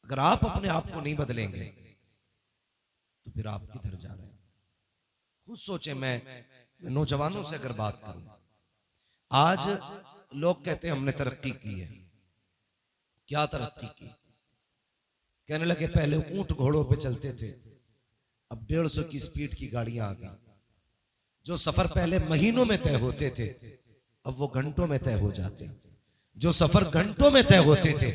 अगर आप अपने आप को नहीं बदलेंगे तो फिर आप किधर जा रहे हैं? खुद सोचे। मैं नौजवानों से अगर बात करूं, आज लोग कहते हैं हमने तरक्की की है। क्या तरक्की की? कहने लगे पहले ऊंट घोड़ों पे चलते थे, अब 150 की स्पीड की गाड़ियां आ गई। जो सफर पहले महीनों में तय होते थे अब वो घंटों में तय हो जाते हैं। जो सफर घंटों में तय होते थे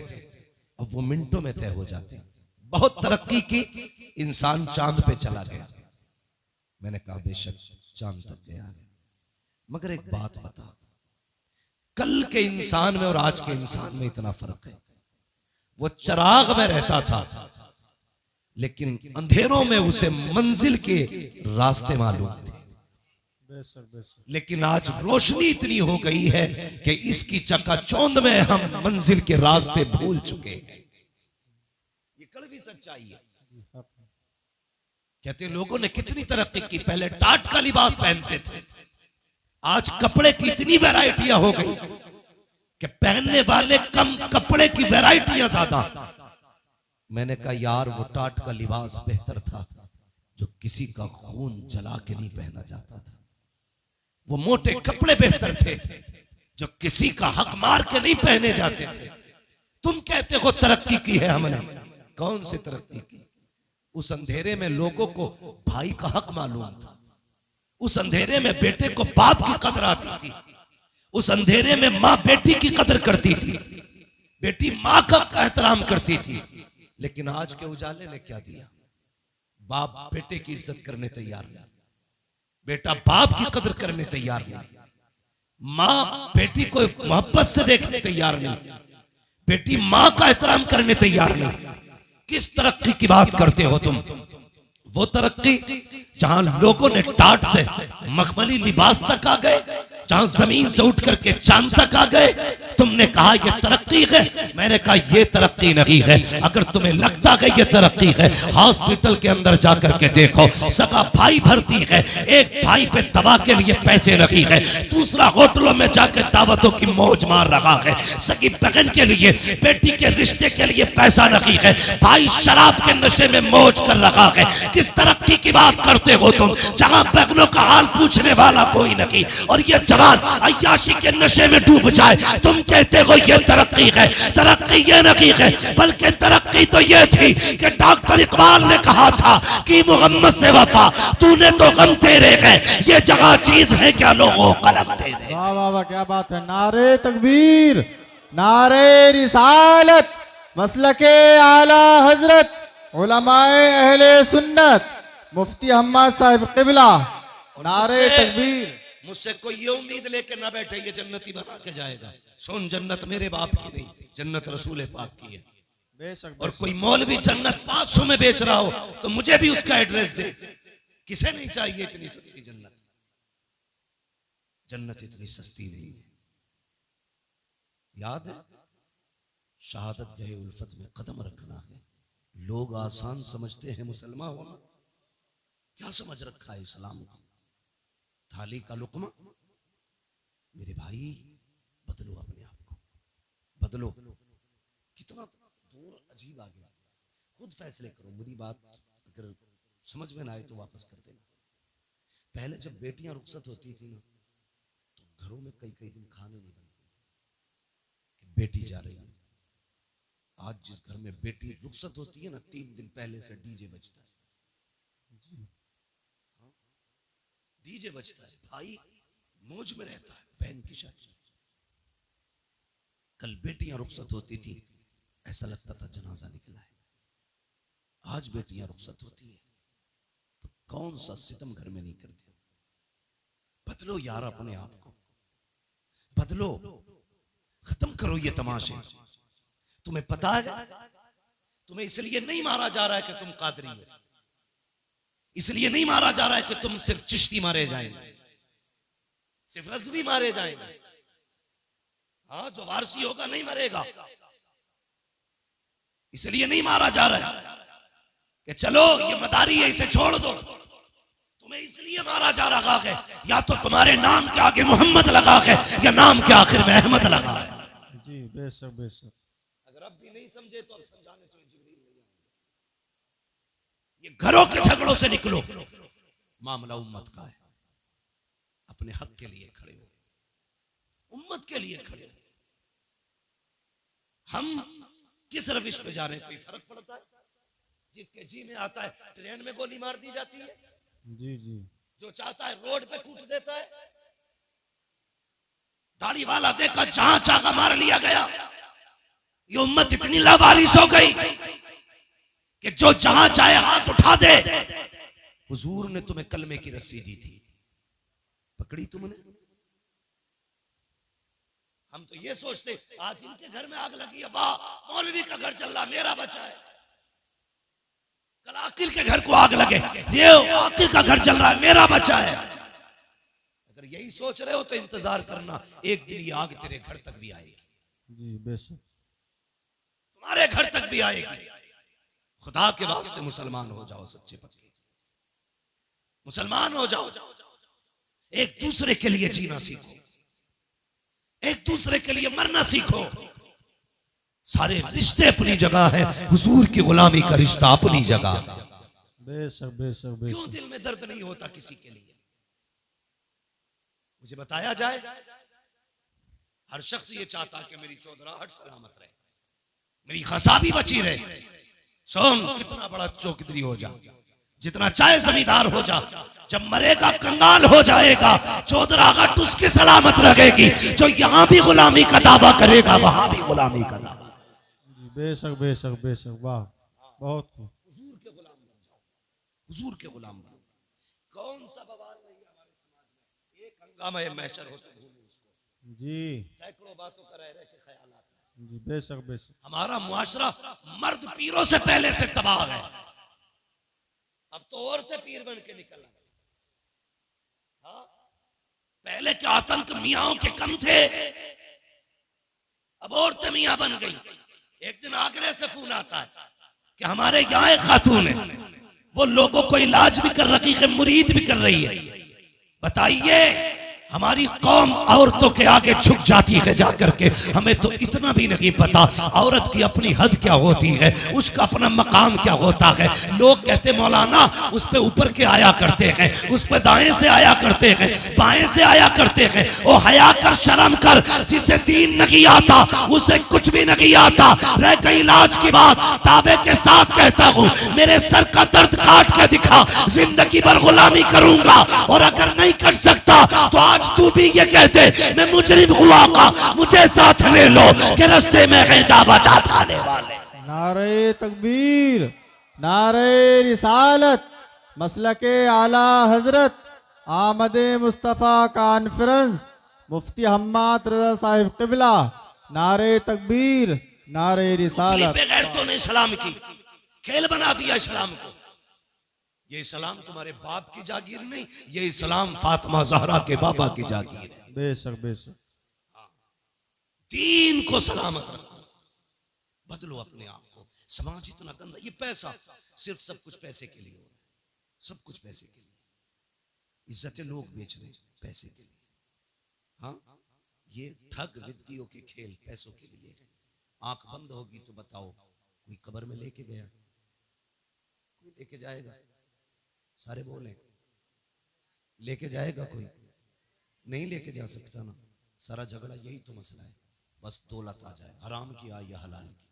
अब वो मिनटों में तय हो जाते हैं। बहुत तरक्की की, इंसान चांद पे चला गया। मैंने कहा बेशक चांद तक गया है, मगर एक बात बता, कल के इंसान में और आज के इंसान में इतना फर्क है। वो चिराग में रहता था लेकिन अंधेरों में उसे मंजिल के रास्ते मालूम थे। लेकिन आज रोशनी इतनी हो गई है कि इसकी चकाचौंध में हम मंजिल के रास्ते भूल चुके हैं। ये कड़वी सच्चाई है। कहते हैं लोगों ने कितनी तरक्की की। पहले टाट का लिबास पहनते थे, आज कपड़े की इतनी वैरायटियां हो गई कि पहनने वाले कम, कपड़े की वैरायटियां ज्यादा। मैंने कहा यार वो टाट का लिबास बेहतर था जो किसी का खून जला के नहीं पहना जाता था। वो मोटे कपड़े बेहतर थे जो किसी का हक मार के नहीं पहने जाते थे। तुम कहते हो तरक्की की है हमने, कौन सी तरक्की की? उस अंधेरे में लोगों को भाई का हक मालूम था। उस अंधेरे में बेटे को बाप की कदर आती थी। उस अंधेरे में माँ बेटी की कदर करती थी, बेटी माँ का एहतराम करती थी। लेकिन आज के उजाले ने क्या दिया? बाप बेटे की इज्जत करने तैयार नहीं, बेटा बाप की कदर करने तैयार नहीं, माँ बेटी को मोहब्बत से देखने तैयार नहीं, बेटी माँ का एहतराम करने तैयार नहीं। किस तरक्की की बात करते हो तुम? वो तरक्की जहां लोगों ने टाट से मखमली लिबास तक आ गए, जहां जमीन से उठ करके चांद तक आ गए। तुमने कहा ये तरक्की है, मैंने कहा ये तरक्की नहीं है। अगर तुम्हें लगता है ये तरक्की है, हॉस्पिटल के अंदर जाकर के देखो, सगा भाई भर्ती है, एक भाई पे दवा के लिए पैसे नहीं है, दूसरा होटलों में जाकर दावतों की मौज मार रहा है, सगी बहन के लिए, बेटी के रिश्ते के लिए पैसा नहीं है, भाई शराब के नशे में मौज कर रहा है। किस तरक्की की बात करते हो तुम, जहां बहनों का हाल पूछने वाला कोई नहीं और ये जवान अय्याशी के नशे में डूब जाए। तुम कहते हो ये तरक्की है। तरक्की ये नहीं है, बल्कि तरक्की तो ये थी कि डॉक्टर इकबाल ने कहा था कि मोहम्मद से वफा तूने तो गम तेरे है, ये जगह चीज है क्या लोगों कलम तेरे। वाह वाह वाह, क्या बात है। नारे तकबीर, नारे रिसालत, मसलके आला हजरत, उलमाए अहले सुन्नत, मुफ्ती हम्माद साहिब क़िबला। नारे तकबीर। मुझसे कोई ये उम्मीद लेके ना बैठे ये जन्नती बना के जाएगा। सुन, जन्नत मेरे बाप की नहीं, जन्नत रसूल पाक की है। बेशक। और कोई मौलवी जन्नत 500 में बेच रहा हो तो मुझे भी उसका एड्रेस दे। किसे नहीं चाहिए इतनी सस्ती जन्नत? जन्नत इतनी सस्ती नहीं है। याद है, शहादत गए उल्फत में कदम रखना है। लोग आसान समझते हैं मुसलमान होना, क्या समझ रखा है इस्लाम को? थाली का लुकमा। मेरे भाई बदलो अपने आप को, बदलो। कितना दूर अजीब आ गया। खुद फैसले करो। मेरी बात अगर समझ में ना आए तो वापस कर देना। पहले जब बेटियां रुखसत होती थी ना तो घरों में कई कई दिन खाने नहीं बनते कि बेटी जा रही है। आज जिस घर में बेटी रुखसत होती है ना, 3 दिन पहले से डीजे बजता है। डीजे बजता है, भाई मौज में रहता है, बहन की शादी। कल बेटियां रुखसत होती थी, ऐसा लगता था जनाजा निकला है। आज बेटियां रुखसत होती है तो कौन सा सितम घर में नहीं करते। बदलो यार अपने आप को, बदलो। खत्म करो ये तमाशे। तुम्हें पता है तुम्हें इसलिए नहीं मारा जा रहा है कि तुम कादरी हो, इसलिए नहीं मारा जा रहा है कि तुम सिर्फ चिश्ती मारे जाएंगे, सिर्फ रज़वी मारे जाएंगे। हाँ, जो वारसी होगा नहीं मरेगा। इसलिए नहीं मारा जा रहा है कि चलो ये मदारी है इसे छोड़ दो। तुम्हें इसलिए मारा जा रहा है या तो तुम्हारे नाम के आगे मोहम्मद लगा है या नाम के आखिर में अहमद लगा है। जी बेशक बेशक। अगर अब भी नहीं समझे तो अब समझाने तो जिब्रील ये घरों के झगड़ों से निकलो, मामला उम्मत का है। अपने हक के लिए खड़े हो, उम्मत के लिए खड़े हो। हम किस रविश पे जा रहे हैं, कोई फर्क पड़ता है? जिसके जी में आता है ट्रेन में गोली मार दी जाती है, जी जी। जो चाहता है रोड पे कूट देता है, दाढ़ी वाला देखा जहां चाहा मार लिया गया। ये उम्मत इतनी लावारिस हो गई कि जो जहां चाहे हाथ उठा दे। हुजूर ने तुम्हें कलमे की रस्सी दी थी, पकड़ी तुमने? हम तो ये सोचते आज इनके घर में आग लगी है, वाह मौलवी का घर चल रहा, मेरा बचा है। कल आकिल के घर को आग लगे, ये आकिल का घर चल रहा है, मेरा बचा है। अगर यही सोच रहे हो तो इंतजार करना, एक दिन ये आग तेरे घर तक भी आएगी। जी बेशक, तुम्हारे घर तक भी आएगी। खुदा के वास्ते मुसलमान हो जाओ, सच्चे पक्के मुसलमान हो जाओ। एक दूसरे के लिए जीना सीखो, एक दूसरे के लिए मरना सीखो। सारे रिश्ते अपनी जगह है, हुजूर की गुलामी का रिश्ता अपनी जगह। बेशक बेशक क्यों बेशक। दिल में दर्द नहीं होता किसी के लिए? मुझे बताया जाए। हर शख्स ये चाहता है कि मेरी चौधराहट सलामत रहे, मेरी खसाबी बची रहे। सोम कितना बड़ा चौधरी हो जा, जितना चाहे जमींदार हो जा, जब मरेगा कंगाल हो जाएगा। चौधराहट उसकी सलामत रहेगी जो यहां भी गुलामी का दावा करेगा, वहां भी गुलामी का दावा। बेशक बेशक बेशक, वाह बहुत खूब। हुजूर के गुलाम बन जाओ, हुजूर के गुलाम बन जाओ। कौन सा बवाल नहीं है हमारे समाज में, एक हंगामा महशर होता है उसको जी, सैकड़ों बातों का रह रहे के ख्याल आता है। जी बेशक बेशक। हमारा मुआशरा मर्द पीरों से पहले से तबाह है, अब तो औरतें पीर बन के निकल आए। हाँ? पहले के आतंक मियाओं के कम थे, अब औरतें मियां बन गई। एक दिन आगरे से फोन आता है कि हमारे यहाँ एक खातून है, वो लोगों को इलाज भी कर रही है, मुरीद भी कर रही है। बताइए हमारी कौम औरतों के आगे झुक जाती है जाकर के। हमें तो इतना भी नहीं पता औरत की अपनी हद क्या होती है, उसका अपना मकाम क्या होता है। लोग कहते मौलाना उस पे ऊपर के आया करते हैं, उस पे दाएं से आया करते हैं, बाएं से आया करते हैं। ओ हया कर, शर्म कर, जिसे दीन नहीं आता उसे कुछ भी नहीं आता। रह गई इलाज की बात, दावे के साथ कहता हूँ मेरे सर का दर्द काट के दिखा, जिंदगी भर गुलामी करूंगा। और अगर नहीं कर सकता तो आज तू भी ये कहते मैं मुजरिम हुआ का, मुझे साथ ले लो कि रास्ते में है जा बचा थाने वाले। नारे तकबीर, नारे रिसालत, मसलके आला हजरत, आमदे मुस्तफ़ा कॉन्फ्रेंस, मुफ्ती हम्माद रजा साहिब क़िबला। नारे तकबीर, नारे रिसालत। बगैर तो ने इस्लाम की खेल बना दिया इस्लाम को। ये इस्लाम तुम्हारे बाप की जागीर नहीं, ये इस्लाम फातिमा ज़हरा के बाबा की जागीर है। बेशक बेशक। दीन को सलामत रखो, बदलो अपने आप को। समाज इतना गंदा, ये पैसा सिर्फ सब कुछ पैसे के लिए हो रहा है, सब कुछ पैसे के लिए। इज्जतें लोग बेच रहे हैं पैसे के लिए। हाँ, ये ठग विद्तियों के खेल पैसों के लिए। आंख बंद होगी तो बताओ कोई कब्र में लेके गया? कोई लेके जाएगा? सारे बोले लेके जाएगा? कोई नहीं लेके जा सकता ना। सारा झगड़ा यही तो मसला है, बस दौलत आ जाए, हराम की आए या हलाल की।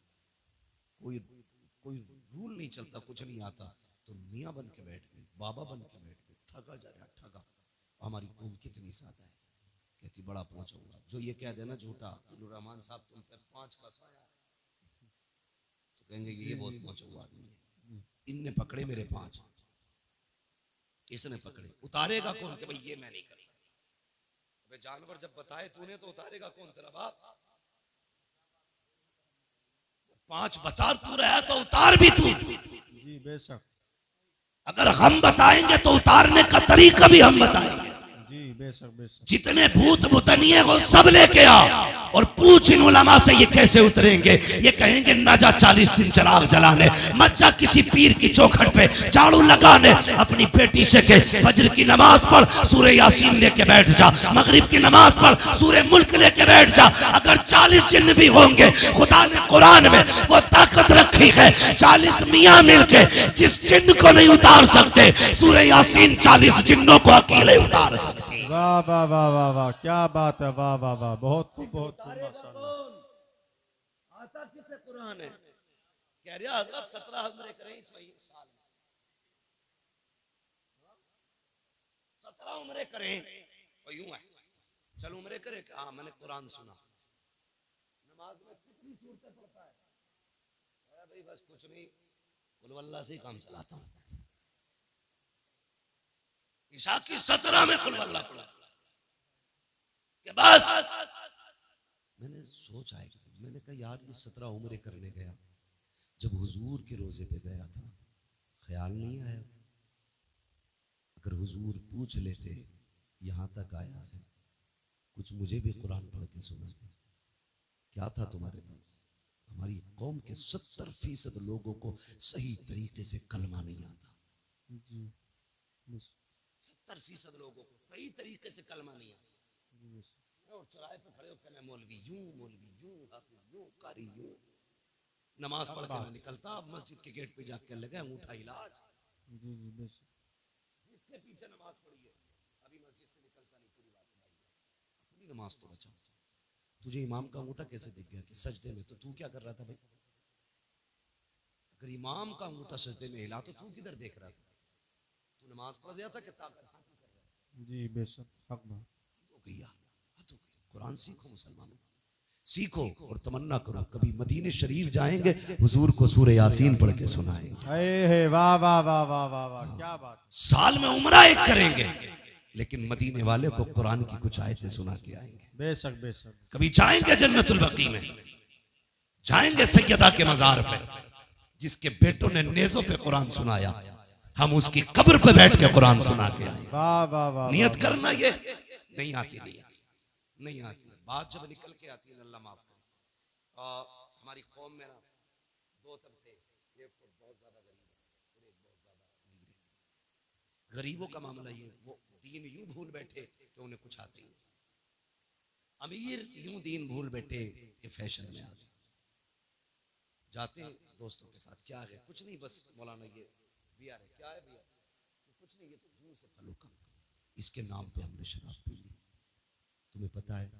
कोई रूल नहीं चलता, कुछ नहीं आता तो मियाँ बन के बैठ गए, बाबा बन के बैठ गए। ठगा जा रहा, ठगा। हमारी कौम कितनी सादा है, कहती बड़ा पहुंचा हुआ। जो ये कह देना झूठा रहमान साहब तुम पर 5 का साया, तो कहेंगे कि ये बहुत पहुंचा हुआ आदमी है। इनने पकड़े मेरे 5, इसने पकड़े। उतारेगा कौन कि भाई ये मैं नहीं कर सकता? जानवर जब बताए तूने तो उतारेगा कौन? तेरा बाप। 5 बता तू रहा है तो उतार भी तू। जी बेशक। अगर हम बताएंगे तो उतारने का तरीका भी हम बताएंगे। जी बेशक बेशक। जितने भूत भूतनिये हो सब लेके आ और पूछ इन उलमा से ये कैसे उतरेंगे। ये कहेंगे ना जा 40 दिन चिराग जलाने, मत जा किसी पीर की चौखट पे झाड़ू लगाने। अपनी बेटी से के फजर की नमाज पढ़, सूरह यासीन लेके बैठ जा। मगरिब की नमाज पढ़, सूरह मुल्क लेके बैठ जा। अगर 40 जिन्न भी होंगे, खुदा ने कुरान में वो ताकत रखी रखी है। 40 मियाँ मिलके जिस जिन्न को नहीं उतार सकते, सूरह यासीन 40 जिन्नों को अकेले उतार सकते। वाह वाह वाह वाह वाह, क्या बात है, वाह वाह वाह, बहुत खूब माशाअल्लाह। आता किसे कुरान है, कह रहा हजरत 17 उम्रे करें इस साल में, 17 उम्रे करें। और यूं है, चल उम्रे करे, हाँ मैंने कुरान सुना, नमाज में कितनी सूरतें पढ़ता है? भाई बस कुछ नहीं, कुल वल्लाह से ही काम चलाता हूं। ईशा की 17 में कुल वल्लाह पढ़ा के बस। मैंने सोचा है, मैंने कहा यार ये 17 उम्रे करने गया, जब हुजूर के रोजे पे गया था ख्याल नहीं आया, अगर हुजूर पूछ लेते यहां तक आया है, कुछ मुझे भी कुरान पढ़ के सुनाते, क्या था तुम्हारे पास? हमारी कौम के 70% लोगों को सही तरीके से कलमा नहीं आता। 70% लोगों को सही तरीके से कलमा नहीं आता। और चौराहे पे खड़े होकर मैं मौलवी यूं, हाफिज यूं, कारी यूं, नमाज पढ़ के ना निकलता, अब मस्जिद के गेट पे जाकर लगा अंगूठा इलाज। जिसके पीछे नमाज पढ़ी है अभी मस्जिद से निकलता नहीं, पूरी बात अपनी नमाज तो बचा। तुझे इमाम का अंगूठा कैसे दिख गया कि सजदे में? तो तू क्या कर रहा था भाई? अगर इमाम का अंगूठा सजदे में हिला तो तू किधर देख रहा था? तू नमाज पढ़ रहा था कि ताकत हाथी कर रहा था? जी बेशक, हक बात हो गई। कुरान सीखो मुसलमानों, सीखो और तमन्ना करो कभी मदीने शरीफ जाएंगे, हुजूर को सूरह यासीन पढ़ के सुनाएंगे। वाह वाह वाह वाह वाह वाह, क्या बात। साल में उम्रा एक करेंगे, लेकिन मदीने वाले को कुरान की कुछ आयतें सुना के आएंगे। बेशक बेशक। कभी जाएंगे जन्नतुल बकी में, जाएंगे सैयदा के मजार पे, जिसके बेटों ने नेज़ों पे कुरान सुनाया, हम उसकी कब्र पे बैठ के कुरान सुना के आए। वाह वाह वाह, नियत करना, ये नहीं आती बात जब निकल के आती है, अल्लाह माफ करे। हमारी कौम में ना दो तबके, एक तो बहुत ज्यादा गरीब और एक बहुत ज्यादा अमीर। गरीबों का मामला ये, वो दीन यूं भूल बैठे कि उन्हें कुछ आती नहीं। अमीर यूं दीन भूल बैठे कि फैशन में आ गए। जाते हैं दोस्तों के साथ, क्या है? कुछ नहीं, बस मौलाना ये बियर है। क्या है बियर? कुछ नहीं, ये तो जूं से फलों का, इसके नाम पे हमने शराब पी ली। तुम्हें पता है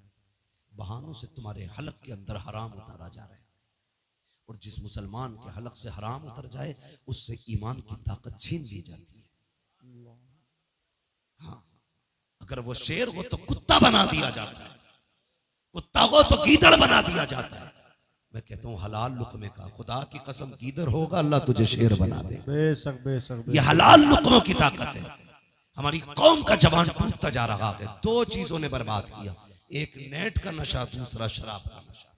बहानों से तुम्हारे हलक के अंदर हराम उतारा जा रहा है, और जिस मुसलमान के हलक से हराम उतर जाए उससे ईमान की ताकत छीन ली जाती है। हाँ, अगर वो शेर हो तो कुत्ता बना दिया जाता है, कुत्ता हो तो गीदड़ बना दिया जाता है। मैं कहता हूँ हलाल लुकमे का, खुदा की कसम गीदड़ होगा अल्लाह तुझे शेर बना दे। बेशक बेशक, ये हलाल लुकमों की ताकत है। हमारी कौम का जवान टूटता जा रहा है। दो चीजों ने बर्बाद किया, एक नेट का नशा, दूसरा शराब का नशा।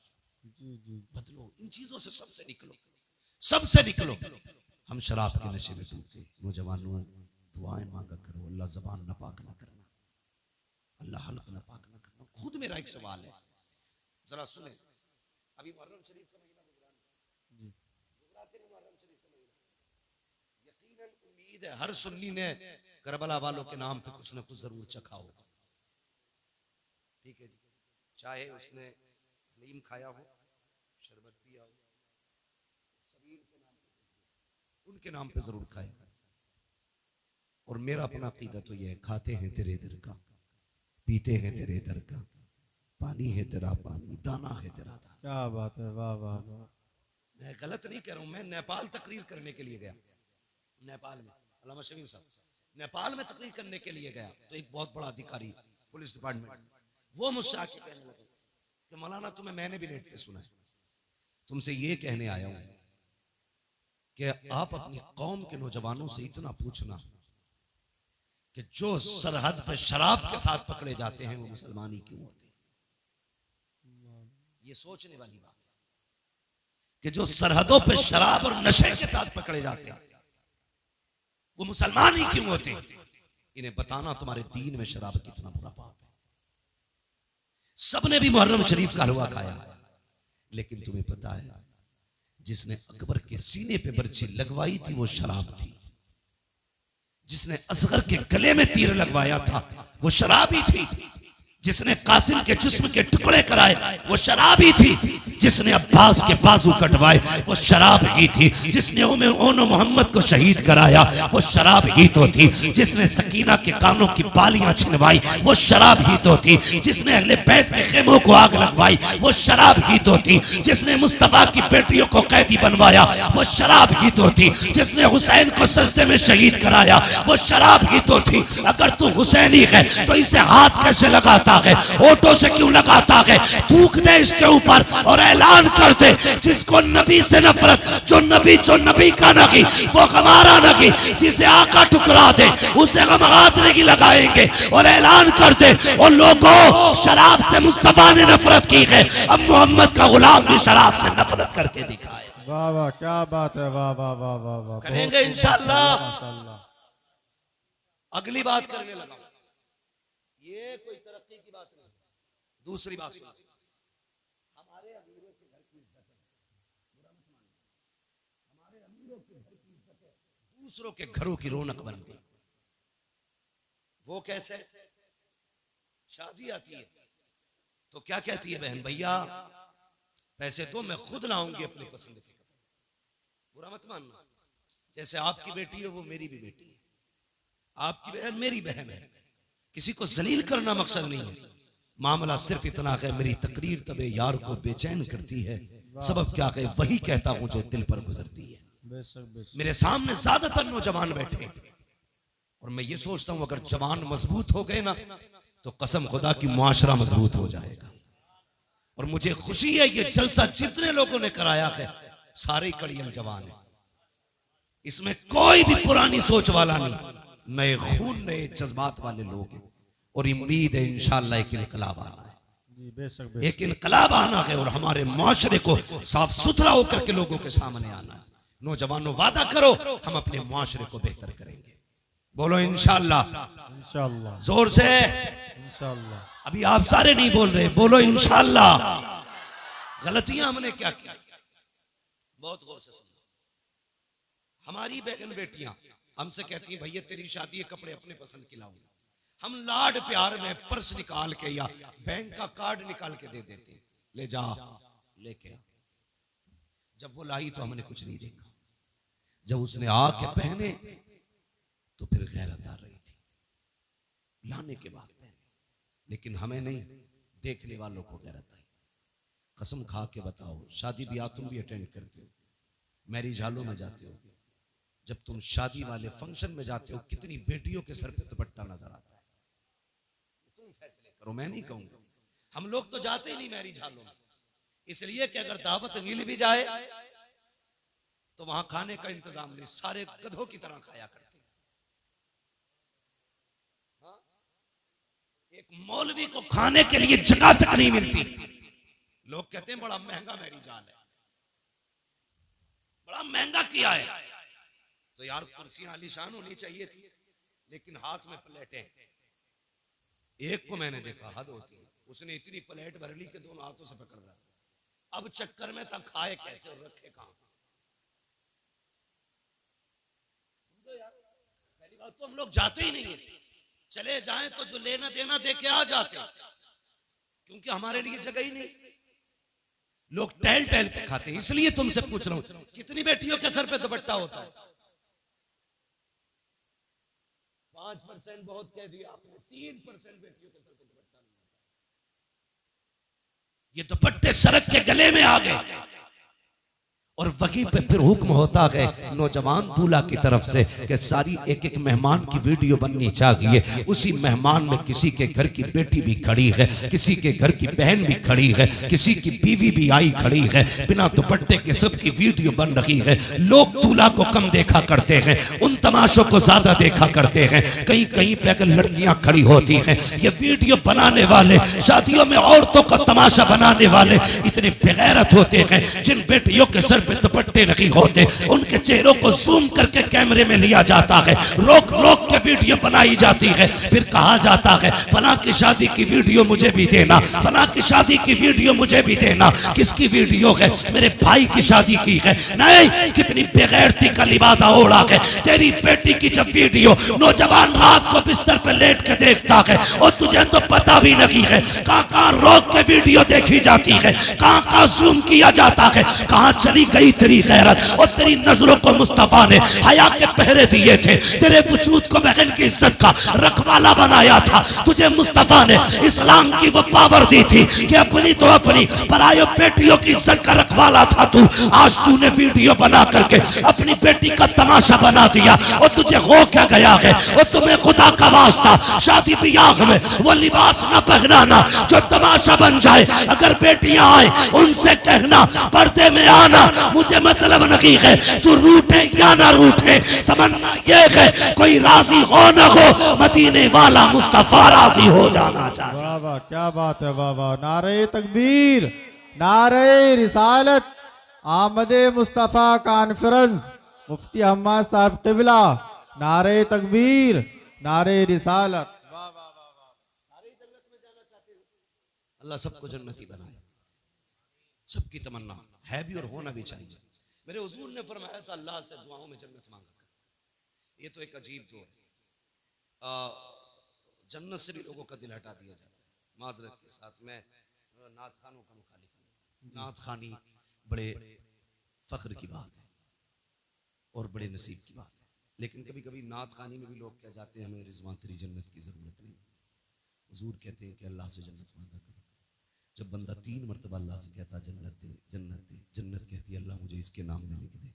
बदलो इन चीजों से, सबसे निकलो। हम शराब के नशे में डूबते। नौजवानों दुआएं मांगा करो, अल्लाह ज़बान नापाक ना करना, अल्लाह हल्क नापाक ना करना। खुद मेरा एक सवाल है, जरा सुने। अभी मुहर्रम शरीफ का महीना गुजराते नहीं, मुहर्रम शरीफ का महीना। यकीनन उम्मीद है हर सुन्नी ने करबला वालों के नाम पे कुछ ना कुछ जरूर चखा होगा। ठीक है जी, चाहे उसने हलीम खाया हो, शरबत पिया हो, सबील के नाम पे, उनके नाम पे जरूर खाया। और मेरा अपना अकीदा तो यह है, खाते हैं तेरे दर का, पीते हैं तेरे दर का, पानी है तेरा पानी, दाना है तेरा दाना। क्या बात है, वाह वाह वाह। मैं गलत नहीं कह रहा हूं, मैं नेपाल तकरीर करने के लिए गया। नेपाल में अल्लामा शमीम साहब, नेपाल में तकरीर करने के लिए गया, तो एक बहुत बड़ा अधिकारी पुलिस डिपार्टमेंट, वो मुझसे आके कहने लगे कि मौलाना तुम्हें मैंने भी लेट के सुना है, तुमसे ये कहने आया हूं कि आप अपनी कौम के नौजवानों से इतना पूछना कि जो सरहद पर शराब के साथ पकड़े जाते हैं वो मुसलमान ही क्यों होते हैं। ये सोचने वाली बात है कि जो सरहदों पे शराब और नशे के साथ पकड़े जाते हैं वो मुसलमान ही क्यों होते हैं। इन्हें बताना तुम्हारे दीन में शराब कितना बुरा पाप है। सबने भी मुहर्रम शरीफ का हलवा खाया, लेकिन तुम्हें पता है जिसने अकबर के सीने पे बर्छी लगवाई थी वो शराब थी, जिसने असगर के गले में तीर लगवाया था वो शराब ही थी, जिसने कासिम के जिस्म के टुकड़े कराए वो शराब ही थी, जिसने अब्बास के बाजू कटवाए वो शराब ही थी, जिसने ओनो मोहम्मद को शहीद कराया वो शराब ही तो थी, जिसने सकीना के कानों की बालियां छिनवाई वो शराब ही तो थी, जिसने अहले बैत के खेमों को आग लगवाई वो शराब ही तो थी, जिसने मुस्तफा की बेटियों को कैदी बनवाया वो शराब ही तो थी, जिसने हुसैन को सजदे में शहीद कराया वो शराब ही तो थी। अगर तू हुसैनी है तो इसे हाथ कैसे लगाता है, होठों से क्यों लगाता है? थूक दे इसके ऊपर और ऐलान कर दे, जिसको नबी से नफरत, जो नबी का नहीं वो हमारा नहीं, जिसे आका टुकरा दे उसे हम हाथ नहीं लगाएंगे और ऐलान कर दे, और लोगों शराब से मुस्तफा ने नफरत की है, अब मोहम्मद का गुलाम भी शराब से नफरत करके दिखाए। वाह वाह क्या बात है, वाह वाह वाह वाह वाह, करेंगे इंशाअल्लाह। अगली बात करने लगा, ये कोई तरक्की की बात नहीं। दूसरी बात, हमारे अमीरों के घर की इज्जत है, हमारे अमीरों के घर की इज्जत है, दूसरों के घरों की रौनक बन गई। वो कैसे? शादी आती है तो क्या कहती है बहन, भैया पैसे तो मैं खुद लाऊंगी अपनी पसंद से, बुरा मत मानना। जैसे आपकी बेटी है वो मेरी भी बेटी है, आपकी बहन मेरी बहन है, किसी को जलील करना मकसद नहीं है। मामला सिर्फ इतना है, मेरी तकरीर तबे यार को बेचैन करती है, सबब क्या है वही कहता हूं जो दिल पर गुजरती है। मेरे सामने ज्यादातर नौजवान बैठे और मैं ये सोचता हूं अगर जवान मजबूत हो गए ना तो कसम खुदा की मुआशरा मजबूत हो जाएगा। और मुझे खुशी है ये जलसा जितने लोगों ने कराया है सारे कड़ियां जवान है, इसमें कोई भी पुरानी सोच वाला नहीं, नए खून नए जज्बात वाले लोग हैं। और उम्मीद है इंशाअल्लाह एक इनकलाब आना है, एक इनकलाब आना है और हमारे मुआशरे को साफ सुथरा होकर के लोगों के सामने आना है। नौजवानों वादा करो हम अपने मुआशरे को बेहतर करेंगे, बोलो इंशाअल्लाह। इंशाअल्लाह, जोर से इंशाअल्लाह। अभी आप सारे नहीं बोल रहे, बोलो इंशाअल्लाह। गलतियां हमने क्या की, बहुत गौर से सुनो। हमारी बहन बेटियां हमसे कहती है भैया तेरी शादी है, कपड़े अपने पसंद के लाऊंगा। हम लाड प्यार में पर्स निकाल के या बैंक का कार्ड निकाल के दे देते, ले जा लेके आ। जब वो लाई तो हमने कुछ नहीं देखा, जब उसने आके पहने तो फिर गैरत आ रही थी लाने के बाद पहने, लेकिन हमें नहीं, देखने वालों को गैरत आई। कसम खा के बताओ, शादी ब्याह तुम भी अटेंड करते हो, मैरिज हॉलों में जाते हो, जब तुम शादी वाले फंक्शन में जाते हो कितनी बेटियों के सर पे दुपट्टा नजर आता है? तुम फैसले करो, मैं नहीं कहूंगा। हम लोग तो जाते ही नहीं मैरिज हॉलों में, इसलिए कि अगर दावत मिल भी जाए तो वहां खाने का इंतजाम नहीं, सारे गधों की तरह खाया करते। हाँ? एक मौलवी को खाने के लिए जगह तक नहीं मिलती। लोग कहते हैं बड़ा महंगा मैरिज हॉल है, बड़ा महंगा किया है। तो यार कुर्सियां आलीशान होनी चाहिए थी, लेकिन हाथ में प्लेटें। एक को मैंने देखा, हद होती है, उसने इतनी प्लेट भर ली कि दोनों हाथों से पकड़ रहा था। अब चक्कर में था खाए कैसे और रखे कहां। समझो यार, पहली बात तो हम लोग जाते ही नहीं है, चले जाएं तो जो लेना देना दे के आ जाते, क्योंकि हमारे लिए जगह ही नहीं। लोग टहल टहल के खाते हैं। इसलिए तुमसे पूछ रहा हूं कितनी बेटियों के सर पे दुपट्टा होता है? 5% बहुत कह दिया आपने, 3% बेटियों के सर पे दुपट्टा नहीं होता। ये दुपट्टे सड़क के गले में आ गए और वहीं पे फिर हुक्म होता है नौजवान दूल्हा की तरफ से कि सारी एक एक मेहमान की वीडियो बननी चाहिए। उसी मेहमान में किसी के घर की बेटी भी खड़ी है, किसी के घर की बहन भी खड़ी है, किसी की बीवी भी आई खड़ी है, बिना दुपट्टे के सबकी वीडियो बन रही है। लोग दूल्हा को कम देखा करते हैं, उन तमाशों को ज्यादा देखा करते हैं। कहीं कहीं पे अगर लड़कियां खड़ी होती हैं, ये वीडियो बनाने वाले, शादियों में औरतों का तमाशा बनाने वाले इतने बेगैरत होते हैं, जिन बेटियों के सर पे दुपट्टे नहीं होते, उनके चेहरों को जूम करके कैमरे में लिया जाता है, रोक रोक के वीडियो बनाई जाती है, फिर कहा जाता है फला की शादी की वीडियो मुझे भी देना, फला की शादी की वीडियो मुझे भी देना। किसकी वीडियो है? मेरे भाई की शादी की है। नहीं, कितनी बेगैरती का लिबादा ओढ़ा है। तेरी बेटी की जब वीडियो नौजवान रात को बिस्तर पे लेट के देखता है और तुझे तो पता भी नहीं है, कहाँ रोक के वीडियो देखी जाती है, कहाँ जूम किया जाता है, कहाँ चली गई तेरी गैरत। और तेरी नजरों को मुस्तफा ने हया के पहरे दिए थे, तेरे वजूद को बहन की इज्जत का रखवाला बनाया था। तुझे मुस्तफा ने इस्लाम की वो पावर दी थी कि अपनी तो अपनी परायों बेटियों की इज्जत का रखवाला था तू। आज तूने वीडियो बना करके अपनी बेटी का तमाशा बना दिया और तुझे हो क्या गया है। और तुम्हें खुदा का वास्ता शादी ब्याह में वो लिबास ना पहनाना जो तमाशा बन जाए। अगर बेटियां आए उनसे कहना पर्दे में आना, मुझे मतलब नहीं है तू रूठे या ना रूठे, तमन्ना ये है कोई राजी हो ना हो, मदीने वाला मुस्तफा राजी हो जाना चाहिए। वाह वाह, क्या बात है, वाह वाह। नारे तकबीर, नारे रिसालत, आमदे मुस्तफ़ा कॉन्फ्रेंस, मुफ्ती हम्माद साहब क़िबला, नारे तकबीर, नारे रिसालत। वाह वाह वाह वाह। अल्लाह सबको जन्नती बनाए, सबकी तमन्ना है भी और होना भी चाहिए। मेरे हुजूर ने फरमाया था अल्लाह से दुआओं में जन्नत मांगा कर। ये तो एक अजीब दौर है, जन्नत से भी लोगों का दिल हटा दिया जाता है। माजरत के साथ मैं नात खानों का मुखालिफ हूं। नात खानी बड़े फख्र की बात है और बड़े नसीब की बात है, लेकिन कभी कभी नात खानी में भी लोग कह जाते हैं हमें रिजवान तेरी जन्नत की जरूरत नहीं। हुजूर कहते हैं कि अल्लाह से जन्नत मांगा करो। जब बंदा 3 मरतबा अल्लाह से कहता जन्नत दे जन्नत दे, जन्नत कहती है अल्लाह मुझे इसके नाम में लिख दे।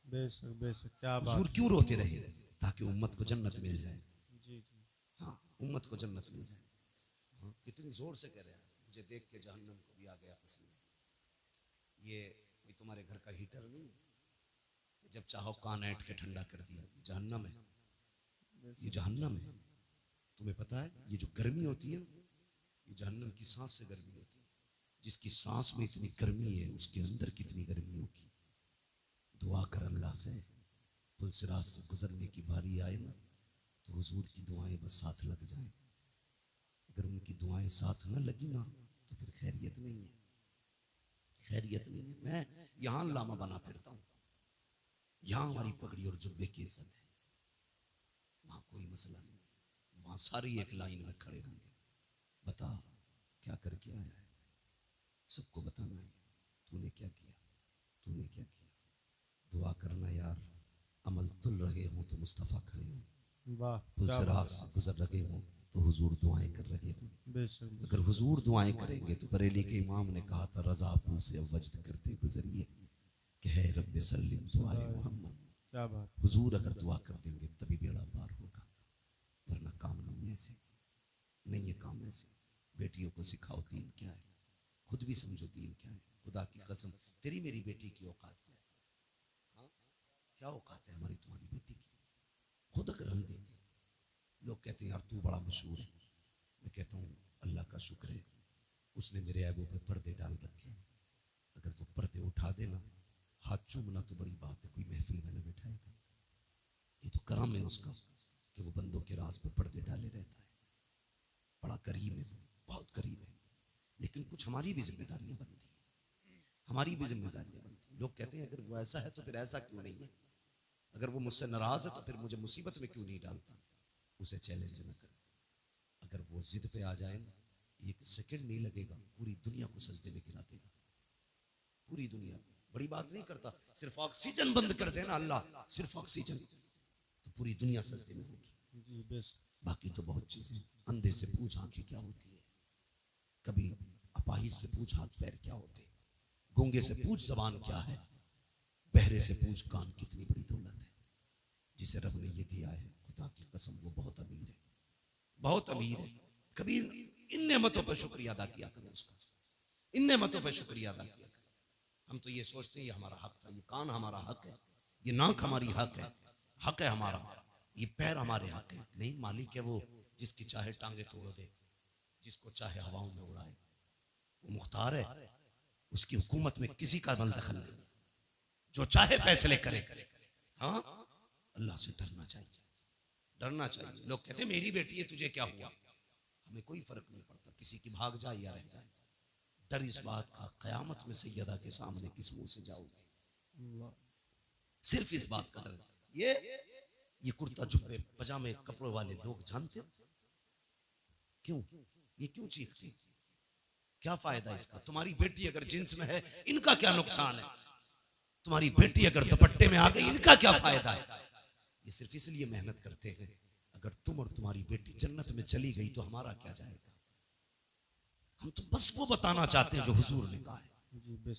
बेशक बेशक, क्या बात। हुजूर क्यों रोते रहे? ताकि उम्मत को जन्नत मिल जाए। जी जी, हाँ, उम्मत को जन्नत मिल जाए। हाँ, कितनी जोर से कह रहे हैं, मुझे देख के जहन्नम को भी आ गया पसीना। ये कोई तुम्हारे घर का हीटर नहीं है कि जब चाहो कान ऐंठ के ठंडा कर दिया। जहन्नम है, ये जहन्नम है। तुम्हें पता है ये जो गर्मी होती है ये जहन्नम की सांस से गर्मी होती है। जिसकी सांस में इतनी गर्मी है उसके अंदर कितनी गर्मी होगी। दुआ कर अल्लाह से, पुलसिरात से गुजरने की बारी आए ना तो हुजूर की दुआएं बस साथ लग जाएं। अगर उनकी दुआएं साथ न लगी ना तो फिर खैरियत नहीं है, खैरियत नहीं है। मैं यहाँ लामा बना फिरता हूँ, यहाँ हमारी पगड़ी और जुब्बे की इज्जत है, वहाँ कोई मसला नहीं। वहाँ सारी एक लाइन में खड़े होंगे, बता क्या करके आया है, सबको बताना है तूने क्या किया, तूने क्या किया। दुआ करना यार, अमल तुल रहे हो तो मुस्तफ़ा खड़े हो, वाह, पुलसिरात से गुजर रहे हो तो हुजूर दुआएं कर रहे हो। बेशक। अगर हुजूर दुआएं करेंगे तो बरेली के इमाम ने कहा था रजा फूल से वजद करते गुजरिए कि है रब्बे सल्लिम दुआए मोहम्मद। क्या बात। हुजूर अगर दुआ कर देंगे तभी बेड़ा पार होगा, वरना काम नहीं ऐसे, नहीं है काम ऐसे। बेटियों को सिखाओ दीन क्या है, खुद भी समझो दीन क्या है। खुदा की कसम तेरी मेरी बेटी की औकात क्या है? हाँ, क्या औकात है हमारी तुम्हारी बेटी की? खुद अगर हम देंगे, लोग कहते हैं यार तू बड़ा मशहूर है, मैं कहता हूँ अल्लाह का शुक्र है उसने मेरे ऐबों पे पर्दे डाल रखे हैं। अगर वो पर्दे उठा देना, हाथ चूमना तो बड़ी बात है, कोई महफिल में न बैठाएगा। ये तो करम है उसका कि वो बंदों के राज पे पर्दे डाले रहता है। बड़ा करीम है, बहुत करीम है। लेकिन कुछ हमारी भी जिम्मेदारियां बनती है, हमारी भी जिम्मेदारियां बनती है। लोग कहते हैं अगर वो ऐसा है तो फिर ऐसा क्यों नहीं है, अगर वो मुझसे नाराज है तो फिर मुझे मुसीबत में क्यों नहीं डालता। उसे चैलेंज न कर, अगर वो जिद पे आ जाए ना, 1 सेकंड नहीं लगेगा, पूरी दुनिया को सजदे में गिरा देगा, पूरी दुनिया। बड़ी बात नहीं करता, सिर्फ ऑक्सीजन बंद कर देना अल्लाह, सिर्फ ऑक्सीजन, तो पूरी दुनिया सजदे में होगी। जी बेशक। बाकी तो बहुत चीजें। अंधे से पूछ आंखें क्या होती है, कभी अपाहिज से पूछ हाथ पैर क्या होते, गूंगे से पूछ जबान क्या है, बहरे से पूछ कान कितनी बड़ी दौलत है। जिसे रब ने ये दिया है खुदा की कसम वो बहुत अमीर है, बहुत अमीर है। कभी इन नेमतों पर शुक्रिया अदा किया करें उसका, इन नेमतों पर शुक्रिया अदा किया करें। हम तो ये सोचते हैं ये हमारा हक था, ये कान हमारा हक है, ये नाक हमारी हक है हमारा, ये पैर हमारे हक है। नहीं, मालिक है वो जिसकी चाहे टांगे तोड़ दे, जिसको चाहे हवाओं में उड़ाए, वो मुख्तार है, उसकी हुकूमत में किसी का दखल नहीं। जो चाहे फैसले करे। हाँ, अल्लाह से डरना चाहिए, डरना चाहिए। लोग कहते हैं मेरी बेटी है, तुझे क्या हुआ? हमें कोई फर्क नहीं पड़ता, किसी की भाग जाए या रह जाए। डर इस बात का, कयामत में सैयदा के सामने किस मुंह से जाओगे? सिर्फ इस बात का डर। ये कुर्ता जुब्बे पजामे कपड़ों वाले लोग जानते हो क्यों? ये क्यों चीखते? क्या फायदा इसका? तुम्हारी बेटी अगर जींस में है, इनका क्या नुकसान है? तुम्हारी बेटी अगर दुपट्टे में आ गई, इनका क्या फायदा है? ये सिर्फ इसलिए मेहनत करते हैं, अगर तुम और तुम्हारी बेटी जन्नत में चली गई तो हमारा क्या जाएगा? हम तो बस वो बताना चाहते हैं जो हुजूर ने कहा है।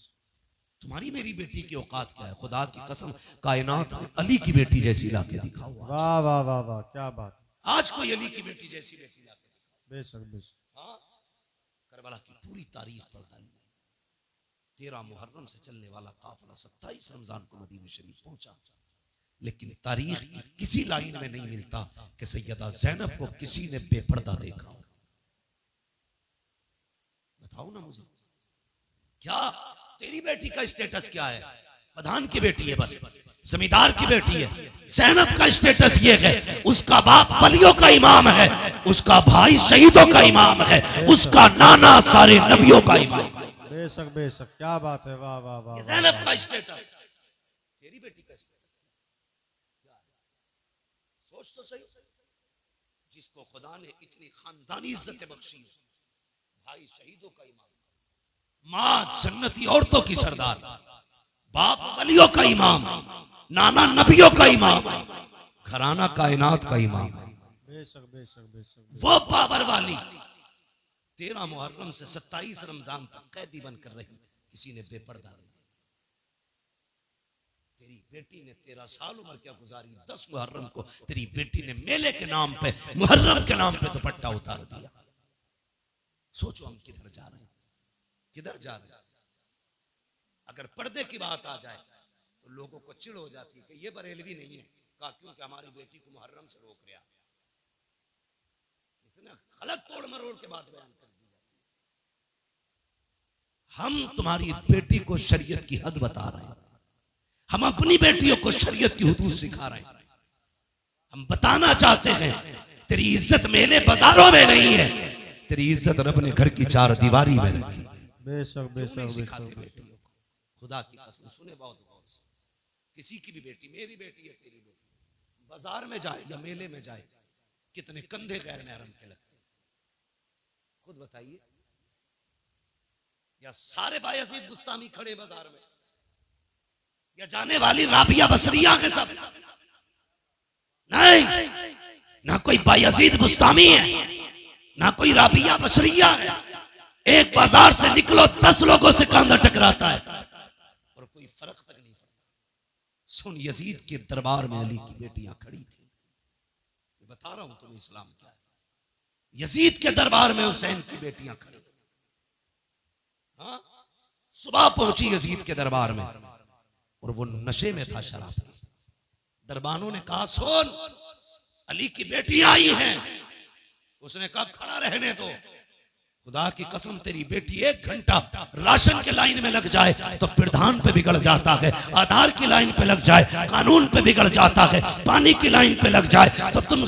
तुम्हारी मेरी बेटी की औकात क्या है? खुदा की कसम, कायनात में अली की बेटी जैसी लाके दिखाओ। वाह वाह वाह वाह, क्या बात। आज कोई अली की बेटी जैसी बेटी लाके दिखाओ। बेशक बेशक। हाँ, करबला की पूरी तारीख पढ़ डाली। 13 मुहर्रम से चलने वाला काफिला 27 रमजान को मदीना शरीफ पहुंचा, लेकिन तारीख की किसी लाइन में नहीं मिलता कि सैयदा ज़ैनब को किसी ने बेपर्दा देखा। बताओ ना मुझे, क्या तेरी बेटी का स्टेटस क्या है? प्रधान की बेटी है, बस जमींदार की बेटी है। ज़ैनब का स्टेटस ये है, उसका बाप वलियों का इमाम है, उसका भाई शहीदों का इमाम है, उसका नाना सारे नबियों का इमाम है। बेशक बेशक, क्या बात है। वाह वाह वाह। ज़ैनब का स्टेटस, तेरी बेटी का स्टेटस क्या है? सोच तो सही। जिसको खुदा ने इतनी खानदानी इज्जत बख्शी, भाई शहीदों का इमाम, माँ जन्नती औरतों की सरदार, बाप वलियों का इमाम, नाना नबियों का इमाम, घराना कायनात का इमाम। बेशक बेशक बेशक। वो पावर वाली 13 मुहर्रम से 27 रमजान तक कैदी बनकर रही, किसी ने बेपर्दा नहीं। तेरी बेटी ने 13 साल उम्र क्या गुजारी, 10 मुहर्रम को तेरी बेटी ने मेले के नाम पे, मुहर्रम के नाम पे दुपट्टा उतार दिया। सोचो हम किधर जा रहे हैं, किधर जा रहे हैं। अगर पर्दे की बात आ जाए तो लोगों को चिढ़ हो जाती है कि ये बरेलवी नहीं है। कहा क्योंकि हमारी बेटी को मुहर्रम से रोक रहा। इतना गलत तोड़ मरोड़ के बाद बयान कर दिया। हम तुम्हारी बेटी को शरीयत की हद बता रहे हैं, हम अपनी बेटियों को शरीयत की हुदूद सिखा रहे हैं। हम बताना चाहते हैं तेरी इज्जत मेले बाजारों में नहीं है, तेरी इज्जत रब ने घर की 4 दीवारी में रखी। बेशक बेशक सिखाते बेशक। बेटियों को, खुदा की कसम सुने बहुत गौर से, किसी की भी बेटी, मेरी बेटी है, तेरी बेटी, बाजार में जाए या मेले में जाए, कितने कंधे गैर महरम के लगते हैं, खुद बताइए। या सारे बायजीद बुस्तामी खड़े बाजार में, या जाने वाली राबिया बसरिया के सब? नहीं, ना कोई बायजीद बुस्तामी है, ना कोई राबिया बसरिया है। एक बाजार से निकलो 10 लोगों से कंधा टकराता है और कोई फर्क तक नहीं पड़ता। सुन, यजीद के दरबार में अली की बेटियां खड़ी थी। मैं बता रहा हूं तुम्हें इस्लाम क्या है। यजीद के दरबार में हुसैन की बेटियां खड़ी। हाँ, सुबह पहुंची यजीद के दरबार में और वो नशे में था, शराब के। दरबानों ने कहा सुन, अली की बेटियां आई हैं। उसने कहा खड़ा रहने दो, खुदा की कसम तेरी बेटी 1 घंटा राशन के लाइन में लग जाए तो प्रधान पे बिगड़ जाता है, आधार की लाइन पे लग जाए कानून पे बिगड़ जाता है, पानी की लाइन पे लग जाए तो तुम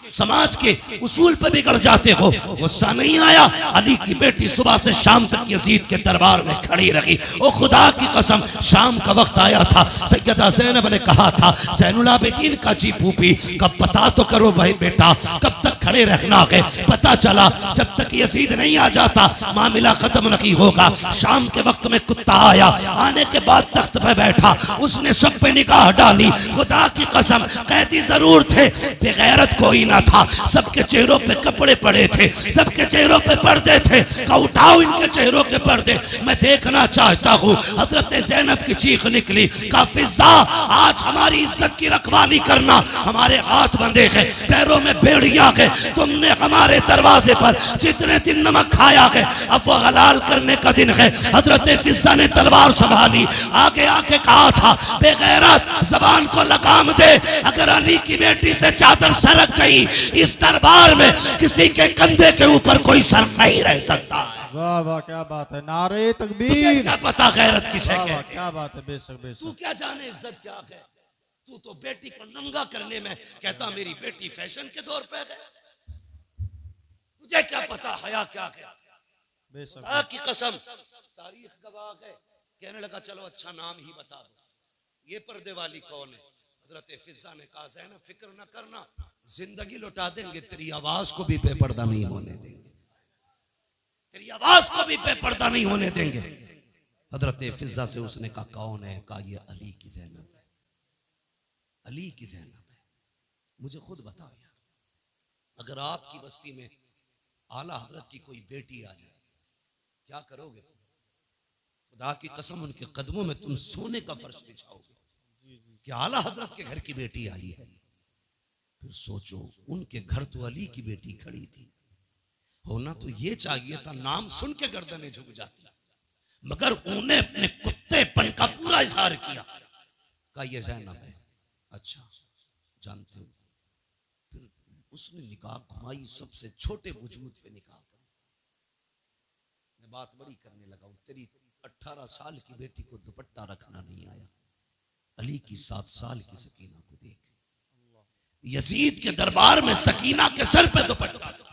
समाज के उसूल पे बिगड़ जाते हो। गुस्सा नहीं आया? अली की बेटी सुबह से शाम तक यजीद के दरबार में खड़ी रही। ओ खुदा की कसम, शाम का वक्त आया था, सैयदा ज़ैनब ने कहा था ज़ैनुल आबिदीन का जी फूफी, कब पता तो करो भाई बेटा, कब तक खड़े रहना है? पता चला जब तक यजीद नहीं आ जाता मामला खत्म नहीं होगा। शाम के वक्त में कुत्ता आया, आने के बाद तख्त पे बैठा, उसने सब पे निगाह डाली। खुदा की कसम, कैदी जरूर थे, बेगैरत कोई ना था। सबके चेहरों पे कपड़े पड़े थे, सबके चेहरों पे पर्दे थे। का उठाओ इनके चेहरों के पर्दे, मैं देखना चाहता हूँ। हजरत ज़ैनब की चीख निकली, का फिजा, आज हमारी इज्जत की रखवाली करना, हमारे हाथ बंधे हैं, पैरों में बेड़ियां हैं। तुमने हमारे दरवाजे पर जितने दिन नमक खाया है, अब वो हलाल करने का दिन है। हजरत फिजा ने तलवार संभाली, आगे आके कहा था बेगैरत, जबान को लगाम दे, अगर अली की बेटी से चादर सरक गई, इस दरबार में किसी के कंधे के ऊपर कोई सर नहीं रह सकता। वाह वाह क्या बात है, नारे तुझे तकबीर। क्या पता गैरत किसे वाह वाह कहते हैं? क्या बात है, बेशक तू बेशक। क्या जाने इज्जत क्या है? तू तो बेटी को नंगा करने में कहता मेरी बेटी फैशन के दौर पे है। तुझे क्या पता हया क्या है? बेशक खुदा की कसम तारीख गवाह है। कहने लगा चलो अच्छा नाम ही बता दो, ये पर्दे वाली कौन है? हजरत फिजा ने कहा ज़ैनब फिक्र न करना, जिंदगी लौटा देंगे, तेरी आवाज को भी बेपर्दा नहीं होने देंगे, तेरी आवाज को भी बेपर्दा नहीं होने देंगे। हजरत फिजा से उसने कहा कौन है? कहा ये अली की ज़ैनब है, अली की ज़ैनब है। मुझे खुद बताओ यार, अगर आपकी बस्ती में आला हजरत की कोई बेटी आ जाए क्या करोगे तुम? खुदा की कसम उनके कदमों में तुम सोने का फर्श बिछाओगे कि आला हजरत के घर की बेटी आई है। फिर सोचो उनके घर तो अली की बेटी खड़ी थी, होना तो ये चाहिए था नाम सुन के गर्दनें झुक जाती, मगर उन्हें अपने कुत्तेपन का पूरा इजहार किया। कहा ये ज़ैनब है। अच्छा जानते हो? फिर उसने निकाह घुमाई, सबसे छोटे वजूद पे निकाह करी। मैं बात बड़ी करने लगा हूं, तेरी 18 साल की बेटी को दुपट्टा रखना नहीं आया, अली की 7 साल की सकीना को देख। यजीद के दरबार में सकीना के सर पे दुपट्टा था।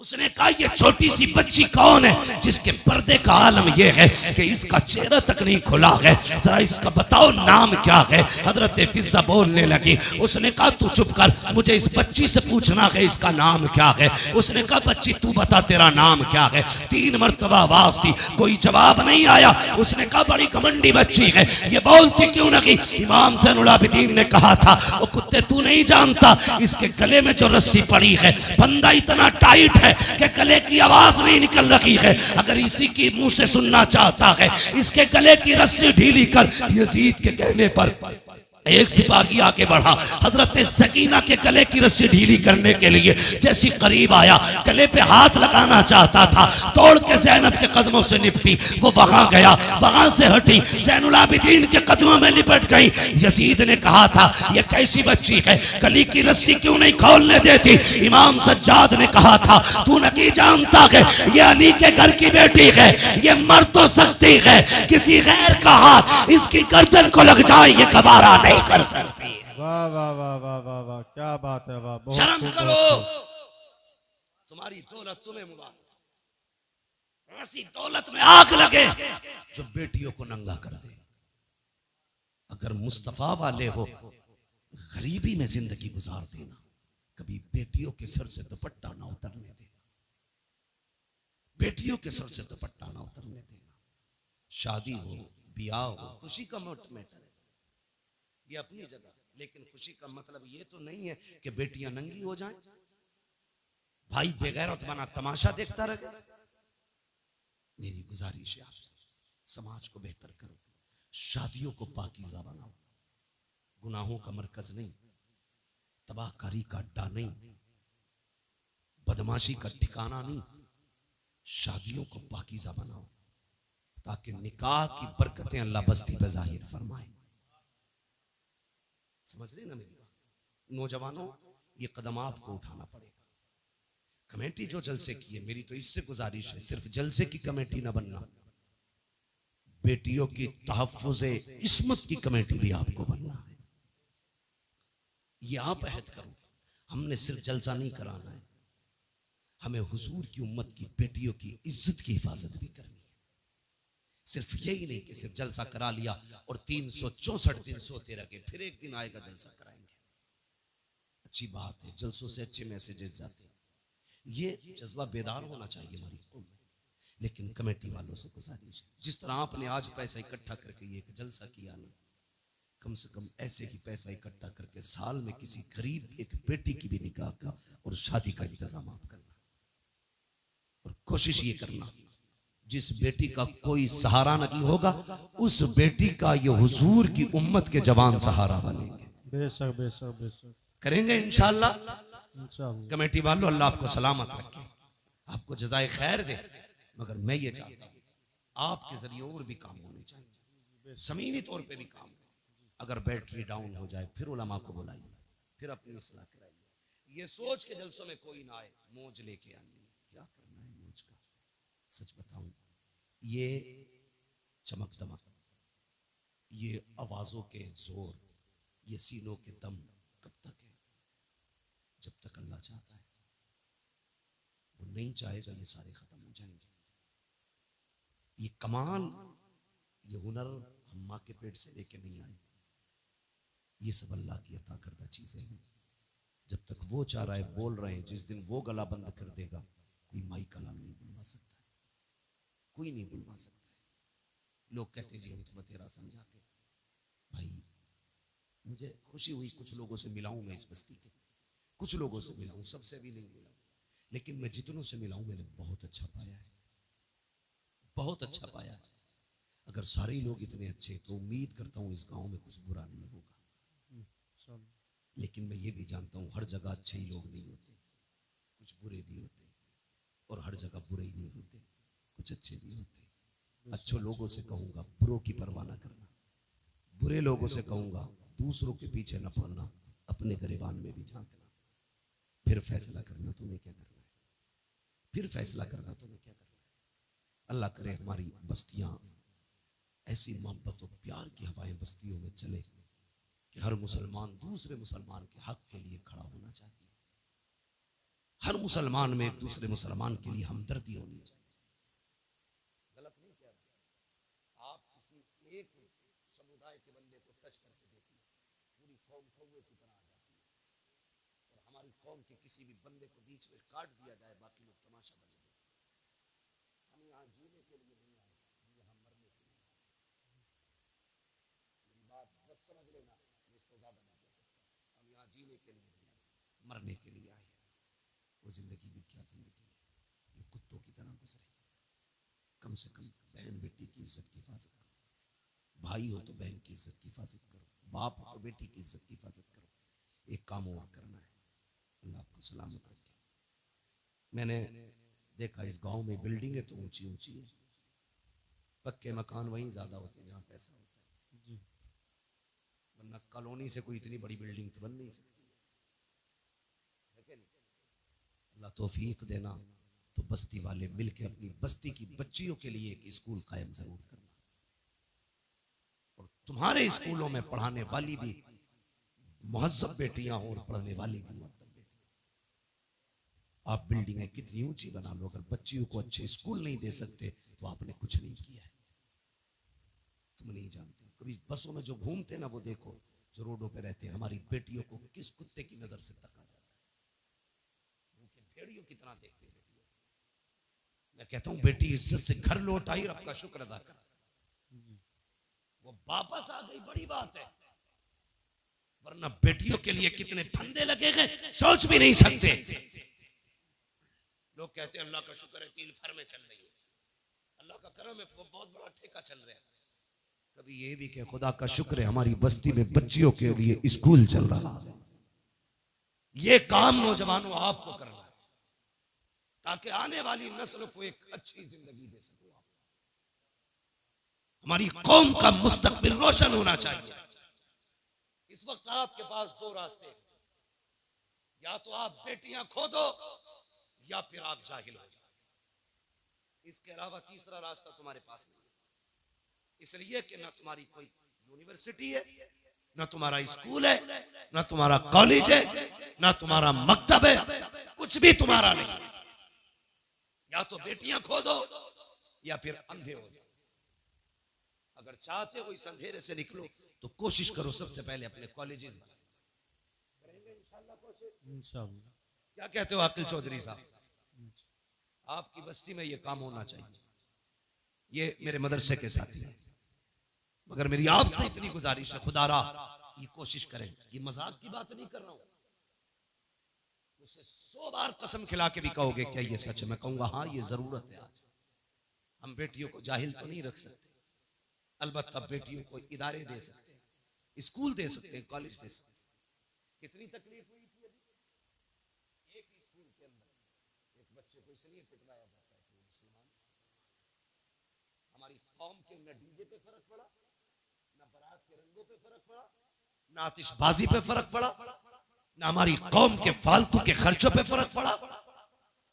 उसने कहा ये छोटी सी बच्ची कौन है जिसके पर्दे का आलम यह है कि इसका चेहरा तक नहीं खुला है, जरा इसका बताओ नाम क्या है? हजरत फिजा बोलने लगी। उसने कहा तू चुप कर, मुझे इस बच्ची से पूछना है इसका नाम क्या है। उसने कहा बच्ची तू बता तेरा नाम क्या है। 3 मरतबा आवाज दी, कोई जवाब नहीं आया। उसने कहा बड़ी घमंडी बच्ची है, ये बोलती क्यों नहीं? इमाम ज़ैनुल आबिदीन ने कहा था ओ कुत्ते तू नहीं जानता इसके गले में जो रस्सी पड़ी है फंदा इतना टाइट है कि गले की आवाज नहीं निकल रही है। अगर इसी की मुंह से सुनना चाहता है इसके गले की रस्सी ढीली कर। यजीद के कहने पर एक सिपाही आके बढ़ा, हजरत सकीना के गले की रस्सी ढीली करने के लिए जैसी करीब आया, गले पे हाथ लगाना चाहता था, तोड़ के ज़ैनब के कदमों से निपटी। वो वहां गया, वहां से हटी, ज़ैनुल आबिदीन के कदमों में लिपट गई। यजीद ने कहा था ये कैसी बच्ची है, गले की रस्सी क्यों नहीं खोलने देती? इमाम सज्जाद ने कहा था तू नहीं जानता है ये अली के घर की बेटी है, ये मर तो सकती है, किसी गैर का हाथ इसकी गर्दन को लग जाए ये गवारा नहीं कर सकती। वाह वाह वाह वाह वाह वाह क्या बात है, वाह बहुत शर्म खूब, करो, बहुत खूब। तुम्हारी दौलत तुम्हें मुबारक। ऐसी दौलत में आग लगे जो बेटियों को नंगा कर दे। अगर मुस्तफा वाले हो गरीबी में जिंदगी गुजार देना, कभी बेटियों के सर से दुपट्टा ना उतरने देना, बेटियों के सर से दुपट्टा ना उतरने देना। शादी हो, ब्याह हो, खुशी का मैटर है ये अपनी जगह, लेकिन खुशी का मतलब ये तो नहीं है कि बेटियां नंगी हो जाएं, भाई बेगैरत बना तमाशा देखता रहे। मेरी गुजारिश है आपसे, समाज को बेहतर करो, शादियों को पाकीज़ा बनाओ, गुनाहों का मरकज नहीं, तबाहकारी का अड्डा नहीं, बदमाशी का ठिकाना नहीं। शादियों को पाकीज़ा बनाओ ताकि निकाह की बरकतें अल्लाह बस्ती पे जाहिर फरमाए। समझ रहे ना मेरी बात? नौजवानों ये कदम आपको उठाना पड़ेगा। कमेटी जो जलसे की है, मेरी तो इससे गुजारिश है सिर्फ जलसे की कमेटी ना बनना, बेटियों की तहफ्फुज़े इस्मत की कमेटी भी आपको बनना है। ये आप अहद करो, हमने सिर्फ जलसा नहीं कराना है, हमें हुजूर की उम्मत की बेटियों की इज्जत की हिफाजत भी करनी है। सिर्फ यही नहीं कि सिर्फ जलसा करा लिया और 364 दिन सोते रह गए, फिर एक दिन आएगा जलसा कराएंगे। अच्छी बात है, जलसों से अच्छे मैसेजेस जाते हैं, ये जज्बा बेदार होना चाहिए हमारी कौम में। लेकिन कमेटी वालों से गुजारिश है, जिस तरह आपने आज पैसा इकट्ठा करके ये जलसा किया ना, कम से कम ऐसे ही पैसा इकट्ठा करके साल में किसी गरीब एक बेटी की भी निकाह का और शादी का इंतजाम करना, और कोशिश ये करना जिस बेटी का कोई सहारा नहीं होगा उस बेटी का ये हुजूर की उम्मत के जवान सहारा बनेंगे। बेशक बेशक बेशक करेंगे इंशाअल्लाह। इंशाअल्लाह। कमेटी वालों अल्लाह आपको सलामत रखे, आपको जज़ाए खैर दे, मगर मैं ये चाहता हूँ आपके जरिए और भी काम होने चाहिए, ज़मीनी तौर पे भी काम। अगर बैटरी डाउन हो जाए फिर उलमा को बुलाइए, फिर अपनी इस्लाह कराइए। ये सोच के जलसों में कोई ना आए मौज लेके आनी, क्या करना है मौज का, सच बताऊं, ये चमक दमक, ये आवाजों के जोर, ये सीनों के दम कब तक है? जब तक अल्लाह चाहता है। वो नहीं चाहेगा ये सारे खत्म हो जाएंगे। ये कमाल, ये हुनर हम माँ के पेट से लेके नहीं आए, ये सब अल्लाह की अता करदा चीजें हैं। जब तक वो चाह रहा है बोल रहे हैं, जिस दिन वो गला बंद कर देगा कोई माई का नाम नहीं बुलवा सकता है, कोई नहीं बुलवा सकता है। लोग कहते जी हम तुम्हें तेरा समझाते। भाई मुझे खुशी हुई, कुछ लोगों से मिला हूं मैं इस बस्ती के, कुछ लोगों से मिला हूं, सबसे भी नहीं मिला, लेकिन मैं जितनों से मिला हूं मैंने बहुत अच्छा पाया है, बहुत अच्छा पाया है। अगर सारे लोग इतने अच्छे तो उम्मीद करता हूं इस गांव में कुछ बुरा नहीं होगा। लेकिन मैं ये भी जानता हूं हर जगह अच्छे ही लोग नहीं होते, कुछ बुरे भी होते, और हर जगह बुरे ही नहीं होते, कुछ अच्छे भी होते। अच्छे लोगों से कहूंगा बुरों की परवाह ना करना, बुरे लोगों से कहूंगा दूसरों के पीछे न पड़ना, अपने गिरबान में भी झांकना, फिर फैसला करना तुम्हें क्या करना है, फिर फैसला करना तुम्हें क्या करना है। अल्लाह करे हमारी बस्तियां ऐसी मोहब्बत और प्यार की हवाएं बस्तियों में चले कि हर मुसलमान दूसरे मुसलमान के हक के लिए खड़ा होना चाहिए, हर मुसलमान में एक दूसरे मुसलमान के लिए हमदर्दी होनी चाहिए। गलत नहीं कह रहा, आप किसी एक समुदाय के बंदे को टच करके देखिए, पूरी कौम कौवे की तरह आ जाती है, और हमारी कौम के किसी भी बंदे को बीच में काट दिया जाए, बाकी लोग तमाशा बने। हम यहाँ जीने के लिए नहीं आए, हम यहाँ मरने के लिए। मेरी बात बस समझ लेना, इससे ज्यादा नहीं कह सकता। हम यहाँ जीने के लिए नहीं आए, मरने के लिए आए। वो जिंदगी भी क्या जिंदगी है, ये कुत्तों की तरह गुजरे। कम से कम बहन बेटी की इज्जत की हिफाजत करो, भाई हो तो बहन की इज्जत की हिफाजत करो, बाप हो तो बेटी की इज्जत की हिफाजत करो। एक काम और करना है, अल्लाह आपको सलामत रखे। मैंने देखा इस गांव में बिल्डिंगें तो ऊंची ऊंची है, पक्के मकान वहीं ज्यादा होते हैं जहाँ पैसा होता है, वरना कॉलोनी से कोई इतनी बड़ी बिल्डिंग तो बन नहीं सकती। अल्लाह तौफीक देना तो बस्ती वाले मिलके अपनी बस्ती की बच्चियों के लिए एक स्कूल कायम जरूर करना, और तुम्हारे स्कूलों में पढ़ाने वाली भी मुहज्जब बेटियां हो और पढ़ने वाली भी मुअद्दब बेटियां। आप बिल्डिंगें कितनी ऊंची बना लो, अगर बच्चियों को अच्छे स्कूल नहीं दे सकते तो आपने कुछ नहीं किया है। तुम नहीं जानते, कभी बसों में जो घूमते ना वो देखो, जो रोडों पे रहते हैं, हमारी बेटियों को किस कुत्ते की नजर से तका जाता है, भेड़ियों की तरह देखते हैं बेटियों। मैं कहता हूं बेटी इज्जत से घर लौट आई, रब का शुक्र अदा कर, वो वापस आ गई, बड़ी बात है। वरना बेटियों के लिए कितने फंदे लगे गए सोच भी नहीं सकते। लोग कहते हैं अल्लाह का शुक्र है 3 फर्में चल रही है, अल्लाह का करम है, वो बहुत बड़ा ठेका चल रहा है। कभी ये भी कि खुदा का शुक्र है हमारी बस्ती में बच्चियों के लिए स्कूल चल रहा है। ये काम नौजवानों आपको करना है, ताकि आने वाली नस्ल को एक अच्छी जिंदगी दे सको। हमारी कौम का मुस्तकबिल रोशन होना चाहिए। इस वक्त आपके पास 2 रास्ते, या तो आप बेटियां खो दो या फिर आप जाहिल हो जाओ। इसके अलावा तीसरा रास्ता तुम्हारे पास नहीं है। इसलिए कि ना तुम्हारी कोई यूनिवर्सिटी है, ना तुम्हारा स्कूल है, ना तुम्हारा कॉलेज है, ना तुम्हारा मकतब है, कुछ भी तुम्हारा नहीं। या तो बेटियां खो दो या फिर अंधे हो जाओ। अगर चाहते हो इस अंधेरे से निकलो तो कोशिश करो सबसे पहले अपने कॉलेजेस करेंगे इंशाल्लाह। क्या कहते हो आकिल चौधरी साहब? आपकी बस्ती में ये काम होना चाहिए। ये मेरे मदरसे के साथी हैं, मगर मेरी आपसे इतनी गुजारिश है, खुदारा ये कोशिश करें। ये मजाक की बात नहीं कर रहा हूं, मुझसे 100 बार कसम खिला के भी कहोगे क्या ये सच है, मैं कहूंगा हाँ ये जरूरत है। आज हम बेटियों को जाहिल तो नहीं रख सकते, अलबत्ता बेटियों को इदारे दे सकते हैं, स्कूल दे सकते हैं, कॉलेज दे सकते हैं। कितनी तकलीफ हुई थी अभी एक स्कूल के अंदर एक बच्चे को इसलिए पिटवाया जाता है कि वो मुसलमान। हमारी कौम के न डीजे पे फर्क पड़ा, न बारात के रंगों पे फर्क पड़ा, न आतिशबाजी पे फर्क पड़ा, न हमारी कौम के फालतू के खर्चों पे फर्क पड़ा।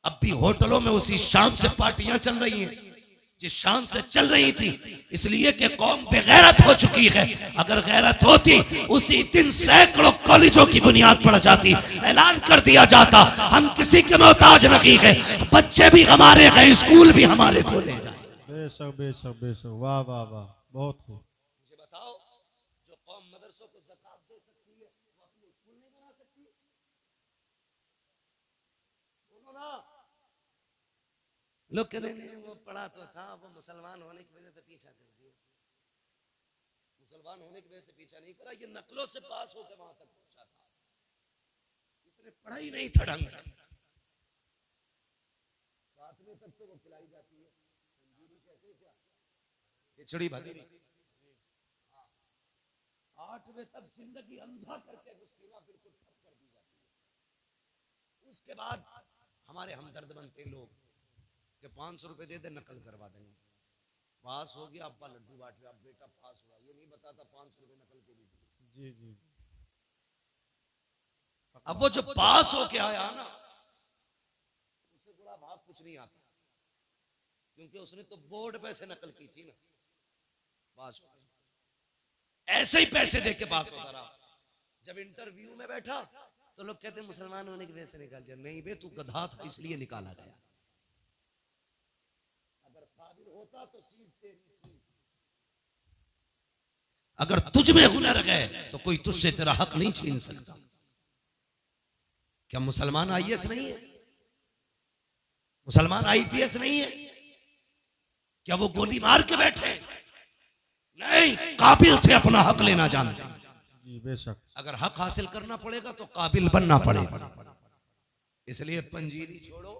अब भी होटलों में उसी शान से पार्टियां चल रही हैं जिस शान से चल रही थी, इसलिए कि कौम बेगैरत हो चुकी है। अगर गैरत होती उसी दिन सैकड़ों कॉलेजों की बुनियाद पड़ जाती, ऐलान कर दिया जाता हम किसी के मोहताज नहीं है, बच्चे भी हमारे हैं, स्कूल भी हमारे खोले जाए। बेशक बेशक बेशक, वाह वाह वाह, बहुत खूब। मुझे बताओ, जो कौम मदरसों को ज़कात दे सकती है वो अपने स्कूल नहीं बना सकती? बोलो ना। लोग कहते हैं वो पढ़ा तो था, वो मुसलमान होने की वजह से पीछा कर दिया। मुसलमान होने की वजह से पीछा नहीं करा, ये नकलों से पास होकर वहां तक पहुंचा था। इसने पढ़ा ही नहीं था ढंग से। सातवें तक तो वो खिलाई जाती है कैसे, क्या खिचड़ी भदीरी। आठवें तक जिंदगी अंधा करके मुस्लिमा बिल्कुल ठप कर दी जाती है। उसके बाद हमारे हमदर्द बनते लोग कि 500 रुपए दे दे नकल करवा देंगे। पास हो गया, अब्बा लड्डू बांट रहे, अब बेटा पास हुआ, ये नहीं बताता 500 रुपए नकल के लिए। जी जी। अब वो जो पास होके आया ना, उससे बुरा भाग कुछ नहीं आता, क्योंकि उसने तो बोर्ड पे से नकल की थी ना। पास हो ऐसे ही पैसे दे के पास होता रहा। जब इंटरव्यू में बैठा तो लोग कहते मुसलमान होने की वजह से निकाल दिया। नहीं बे, तू गधा था इसलिए निकाला गया। अगर काबिल होता तो सीट तेरी थी। अगर तुझ में हुनर है तो कोई तुझसे तेरा हक नहीं छीन सकता। क्या मुसलमान आईएएस नहीं है? मुसलमान आईपीएस नहीं है? क्या वो गोली मार के बैठे? नहीं, काबिल थे, अपना हक लेना जानते। जी बेशक। अगर हक हासिल करना पड़ेगा तो काबिल बनना पड़ेगा। इसलिए पंजीरी छोड़ो,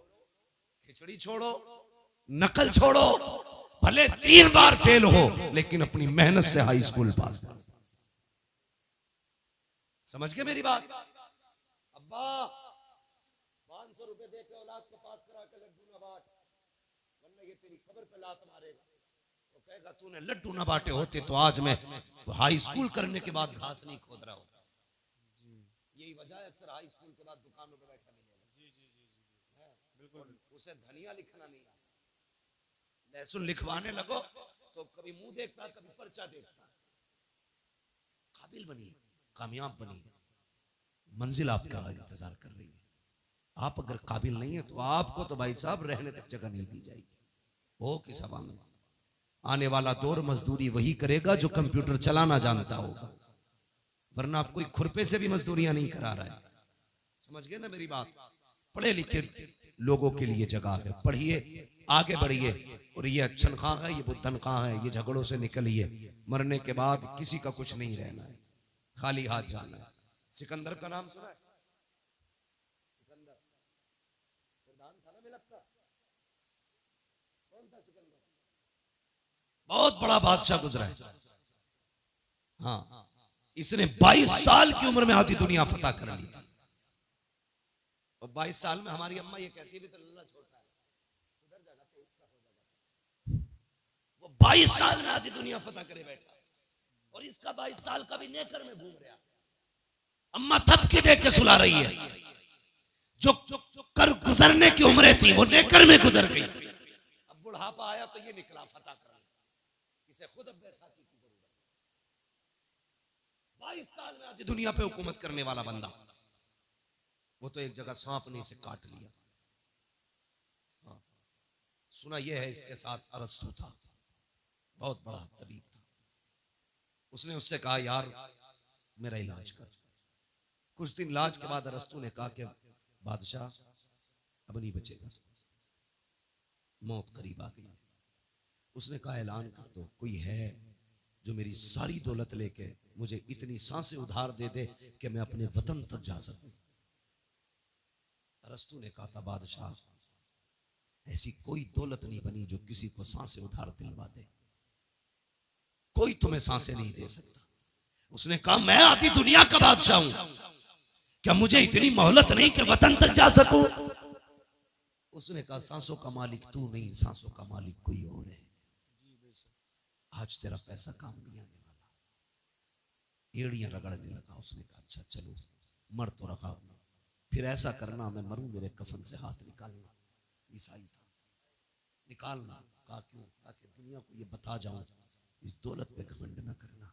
खिचड़ी छोड़ो, नकल छोड़ो, भले 3 बार फेल हो लेकिन अपनी मेहनत से हाई स्कूल पास करो। समझ गए मेरी बात? अब्बा 500 रुपए दे के औलाद को पास करा के लड्डू न बांट, वरना ये तेरी खबर पे लात मारेगा। तो कहेगा तूने लड्डू न बांटे होते तो आज मैं हाई स्कूल करने के बाद घास नहीं खोद रहा होता। यही वजह है अक्सर हाई स्कूल के बाद दुकानों पे बैठा मिलेगा। जी जी जी जी बिल्कुल। उसे धनिया लिखना नहीं आता, लहसुन लिखवाने लगो तो कभी मुंह देखता, कभी पर्चा देखता। काबिल बनिए, कामयाब बनिए, मंजिल आपका इंतजार कर रही है। आप अगर काबिल नहीं है तो आपको तो भाई साहब रहने तक जगह नहीं दी जाएगी। हो किस हवा में? आने वाला दौर मजदूरी वही करेगा जो कंप्यूटर चलाना जानता होगा, वरना आप कोई खुरपे से भी मजदूरियां नहीं करा रहा है। समझ गए ना मेरी बात? पढ़े लिखे लोगों के लिए जगह है, पढ़िए, आगे बढ़िए। और ये अच्छन खां है, ये बुद्धन खां है, ये झगड़ों से निकलिए। मरने के बाद किसी का कुछ नहीं रहना है, खाली हाथ जाना है। सिकंदर का नाम सुना है? सिकंदर प्रधान था ना मिलत का। कौन था सिकंदर? बहुत बड़ा बादशाह गुजरा है। हाँ, इसने 22 साल की उम्र में आधी दुनिया फतह कर ली थी। और 22 साल में हमारी अम्मा ये कहती है भी तो लल्ला छोटा है, सुधर जाएगा, तो इसका हो जाएगा। वो 22 साल में आधी दुनिया फतह करे बैठा, और इसका 22 साल का भी नेकर में घूम रहा। अम्मा थप के देख के सुला रही है। जो कर गुजरने की उम्रें थी वो नेकर में गुजर गई। अब बुढ़ापा आया तो ये निकला फतह करने। इसे खुद अब बैसाखी की जरूरत है। 22 साल में आधी दुनिया पे हुकूमत करने वाला बंदा, वो तो एक जगह सांप ने इसे काट लिया। हाँ। सुना यह है इसके साथ अरस्तु था, बहुत बड़ा तबीब था। उसने उससे कहा यार मेरा इलाज कर। कुछ दिन इलाज के बाद अरस्तु ने कहा कि बादशाह अब नहीं बचेगा, मौत करीब आ गई। उसने कहा ऐलान कर दो, कोई है जो मेरी सारी दौलत लेके मुझे इतनी सांसें उधार दे दे कि मैं अपने वतन तक जा सकूं। अरस्तु ने कहा था बादशाह ऐसी कोई दौलत नहीं बनी जो किसी को सांसें उधार दिलवा दे, कोई तुम्हें सांसें नहीं दे सकता। उसने कहा मैं आधी दुनिया का बादशाह हूं, क्या मुझे इतनी मोहलत नहीं कि वतन तक जा सकूं? उसने कहा सांसों का मालिक तू नहीं, सांसों का मालिक कोई और है। आज तेरा पैसा काम नहीं आने वाला। एड़ियां रगड़ने लगा। उसने कहा अच्छा चलो, मर तो रखा, फिर ऐसा करना मैं मरूं मेरे कफन से हाथ निकालना। ईसाई था। निकालना, कहा क्यों? ताकि दुनिया को ये बता जाऊं इस दौलत पे घमंड न करना।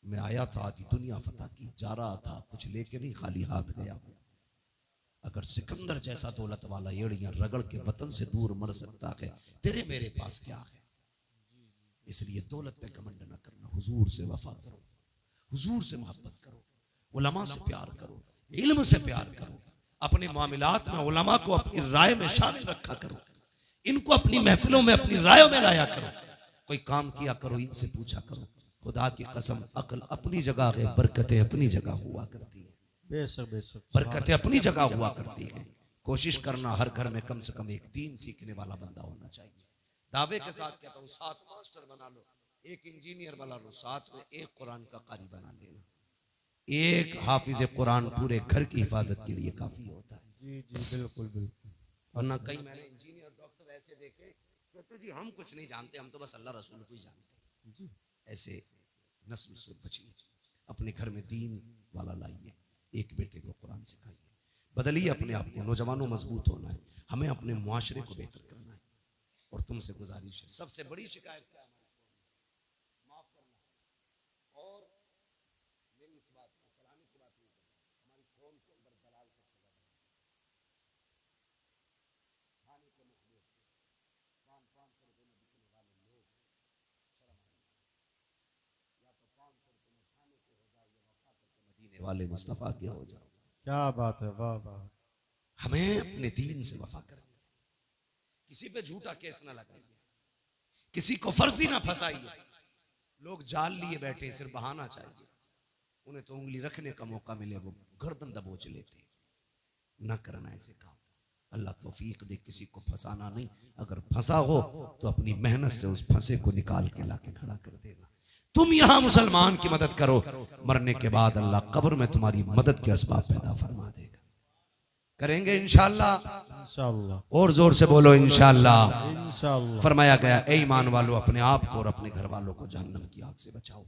मैं आया था आधी दुनिया फतह की, जा रहा था कुछ लेके नहीं, खाली हाथ गया। अगर सिकंदर जैसा दौलत वाला एड़ियां रगड़ के वतन से दूर मर सकता है, तेरे मेरे पास क्या है? इसलिए दौलत पे घमंड न करना, हुजूर से वफा करो, हुजूर से मोहब्बत करो, उलमा से प्यार करो, इल्म से प्यार करो, अपने मामलात में उलमा को अपनी राय में शामिल रखा करो, इनको अपनी महफिलों में अपनी रायों में लाया करो। कोई काम किया करो, इनसे पूछा करो। खुदा की कसम, अकल अपनी जगह है, बरकतें अपनी जगह हुआ करती है। बेशक बेशक, बरकतें अपनी जगह हुआ करती है। कोशिश करना हर घर में कम से कम एक दीन सीखने वाला बंदा होना चाहिए। दावे के साथ कहता हूँ, 7 मास्टर बना लो, 1 इंजीनियर बना लो, साथ में 1 कुरान का कारी बना लेना। 1 हाफिज कुरान पूरे घर की हिफाजत के लिए काफी होता है। जी जी बिल्कुल बिल्कुल। वरना कई मैंने इंजीनियर डॉक्टर ऐसे देखे, कहते जी हम कुछ नहीं जानते, हम तो बस अल्लाह रसूल को ही जानते हैं। ऐसे नस्ल से बचिए, अपने घर में दीन वाला लाइए, 1 बेटे को कुरान सिखाइए, बदलिए अपने आप को। नौजवानों मजबूत होना है, हमें अपने मुआशरे को बेहतर करना है। और तुमसे गुजारिश है, सबसे बड़ी शिकायत क्या है? माफ करना। और मेरी इस बात को सलामी की बात नहीं करना, हमारी कौम के अंदर दलाल सबसे ज्यादा खाने के मुखबिर 500 रुपए में बिकने वाले लोग, शर्म आएगी। या तो 500 रुपए में खाने के हो जाओ, या वफा करके मदीने वाले मुस्तफा के हो जाओ। क्या बात है, वाह वाह। हमें अपने दीन से वफा करना, किसी पे झूठा केस ना लगाइए, किसी को फर्जी ना फंसाइए। लोग जाल लिए बैठे, सिर्फ बहाना चाहिए, उन्हें तो उंगली रखने का मौका मिले वो गर्दन दबोच लेते। ना करना ऐसे काम। अल्लाह तौफीक दे, किसी को फंसाना नहीं। अगर फंसा हो तो अपनी मेहनत से उस फंसे को निकाल के लाके खड़ा कर देना। तुम यहां मुसलमान की मदद करो, मरने के बाद अल्लाह कब्र में तुम्हारी मदद के असबाब पैदा फरमा देगा। करेंगे इंशाअल्लाह, इंशाअल्लाह। और जोर से बोलो इंशाअल्लाह। इंशाअल्लाह। फरमाया गया, ए ईमान वालों, अपने आप को और अपने घर वालों को जहन्नम की आग से बचाओ।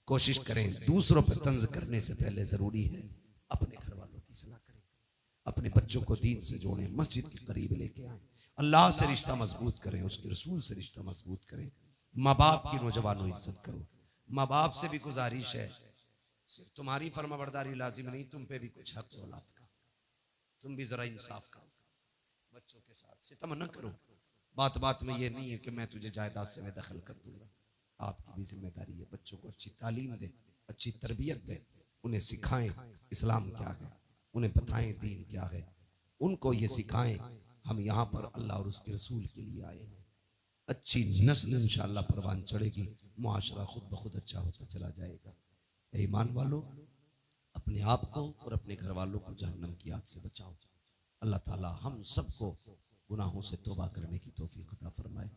कोशिश करें, दूसरों पर तंज करने से पहले जरूरी है अपने घर वालों की सलाह करें, अपने बच्चों को दीन से जोड़ें, मस्जिद के करीब लेके आए, अल्लाह से रिश्ता मजबूत करें, उसके रसूल से रिश्ता मजबूत करें। माँ बाप की नौजवानों इज्जत करो। माँ बाप से भी गुजारिश है, सिर्फ तुम्हारी फर्माबरदारी लाजिम नहीं, तुम पे भी कुछ हक औलाद का, तुम भी जरा इंसाफ करो, बच्चों के साथ सितम न करो। बात बात में ये नहीं है कि मैं तुझे जायदाद से मैं दखल कर दूंगा। आपकी भी जिम्मेदारी है, बच्चों को अच्छी तालीम दे, अच्छी तरबियत दे, उन्हें सिखाएं इस्लाम क्या है, उन्हें बताएं दीन क्या है, उनको ये सिखाएं हम यहाँ पर अल्लाह और उसके रसूल के लिए आए हैं। अच्छी नस्ल इंशाअल्लाह परवान चढ़ेगी, मुआशरा खुद ब खुद अच्छा होता चला जाएगा। ईमान वालों, अपने आप को और अपने घर वालों को जहन्नम की आग से बचाओ। अल्लाह ताला हम सबको गुनाहों से तौबा करने की तौफीक अता फरमाए,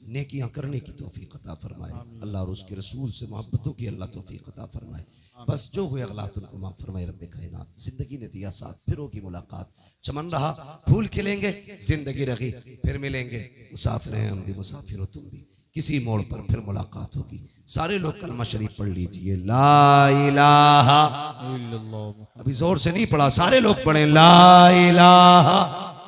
नेकियां करने की तौफीक अता फरमाए, अल्लाह और उसके रसूल से मोहब्बतों की अल्लाह तौफीक अता फरमाए। बस जो हुए अगलात उनको माफ फरमाए रब्बे कायनात। जिंदगी ने दिया साथ, फिर होगी मुलाकात, चमन रहा फूल खिलेंगे, जिंदगी रही फिर मिलेंगे, मुसाफिर हैं हम भी, मुसाफिर हो तुम भी, किसी मोड़ पर फिर मुलाकात होगी। सारे लोग कलमा शरीफ पढ़ लीजिए, ला इलाहा इल्लल्लाह। अभी जोर से नहीं पढ़ा, सारे लोग पढ़े, ला इलाहा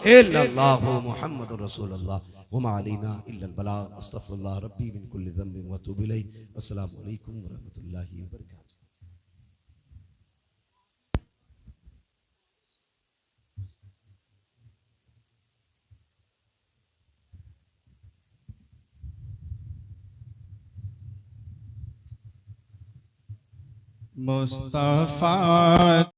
इल्लल्लाहु मुहम्मदुर रसूलुल्लाह व मा अलैना इल्लल बलाग। अस्तगफिरुल्लाह रब्बी मिन कुल्लि ज़ंबिन व अतूबु इलैहि। अस्सलामु अलैकुम व रहमतुल्लाहि व बरकातहू। मुस्तफा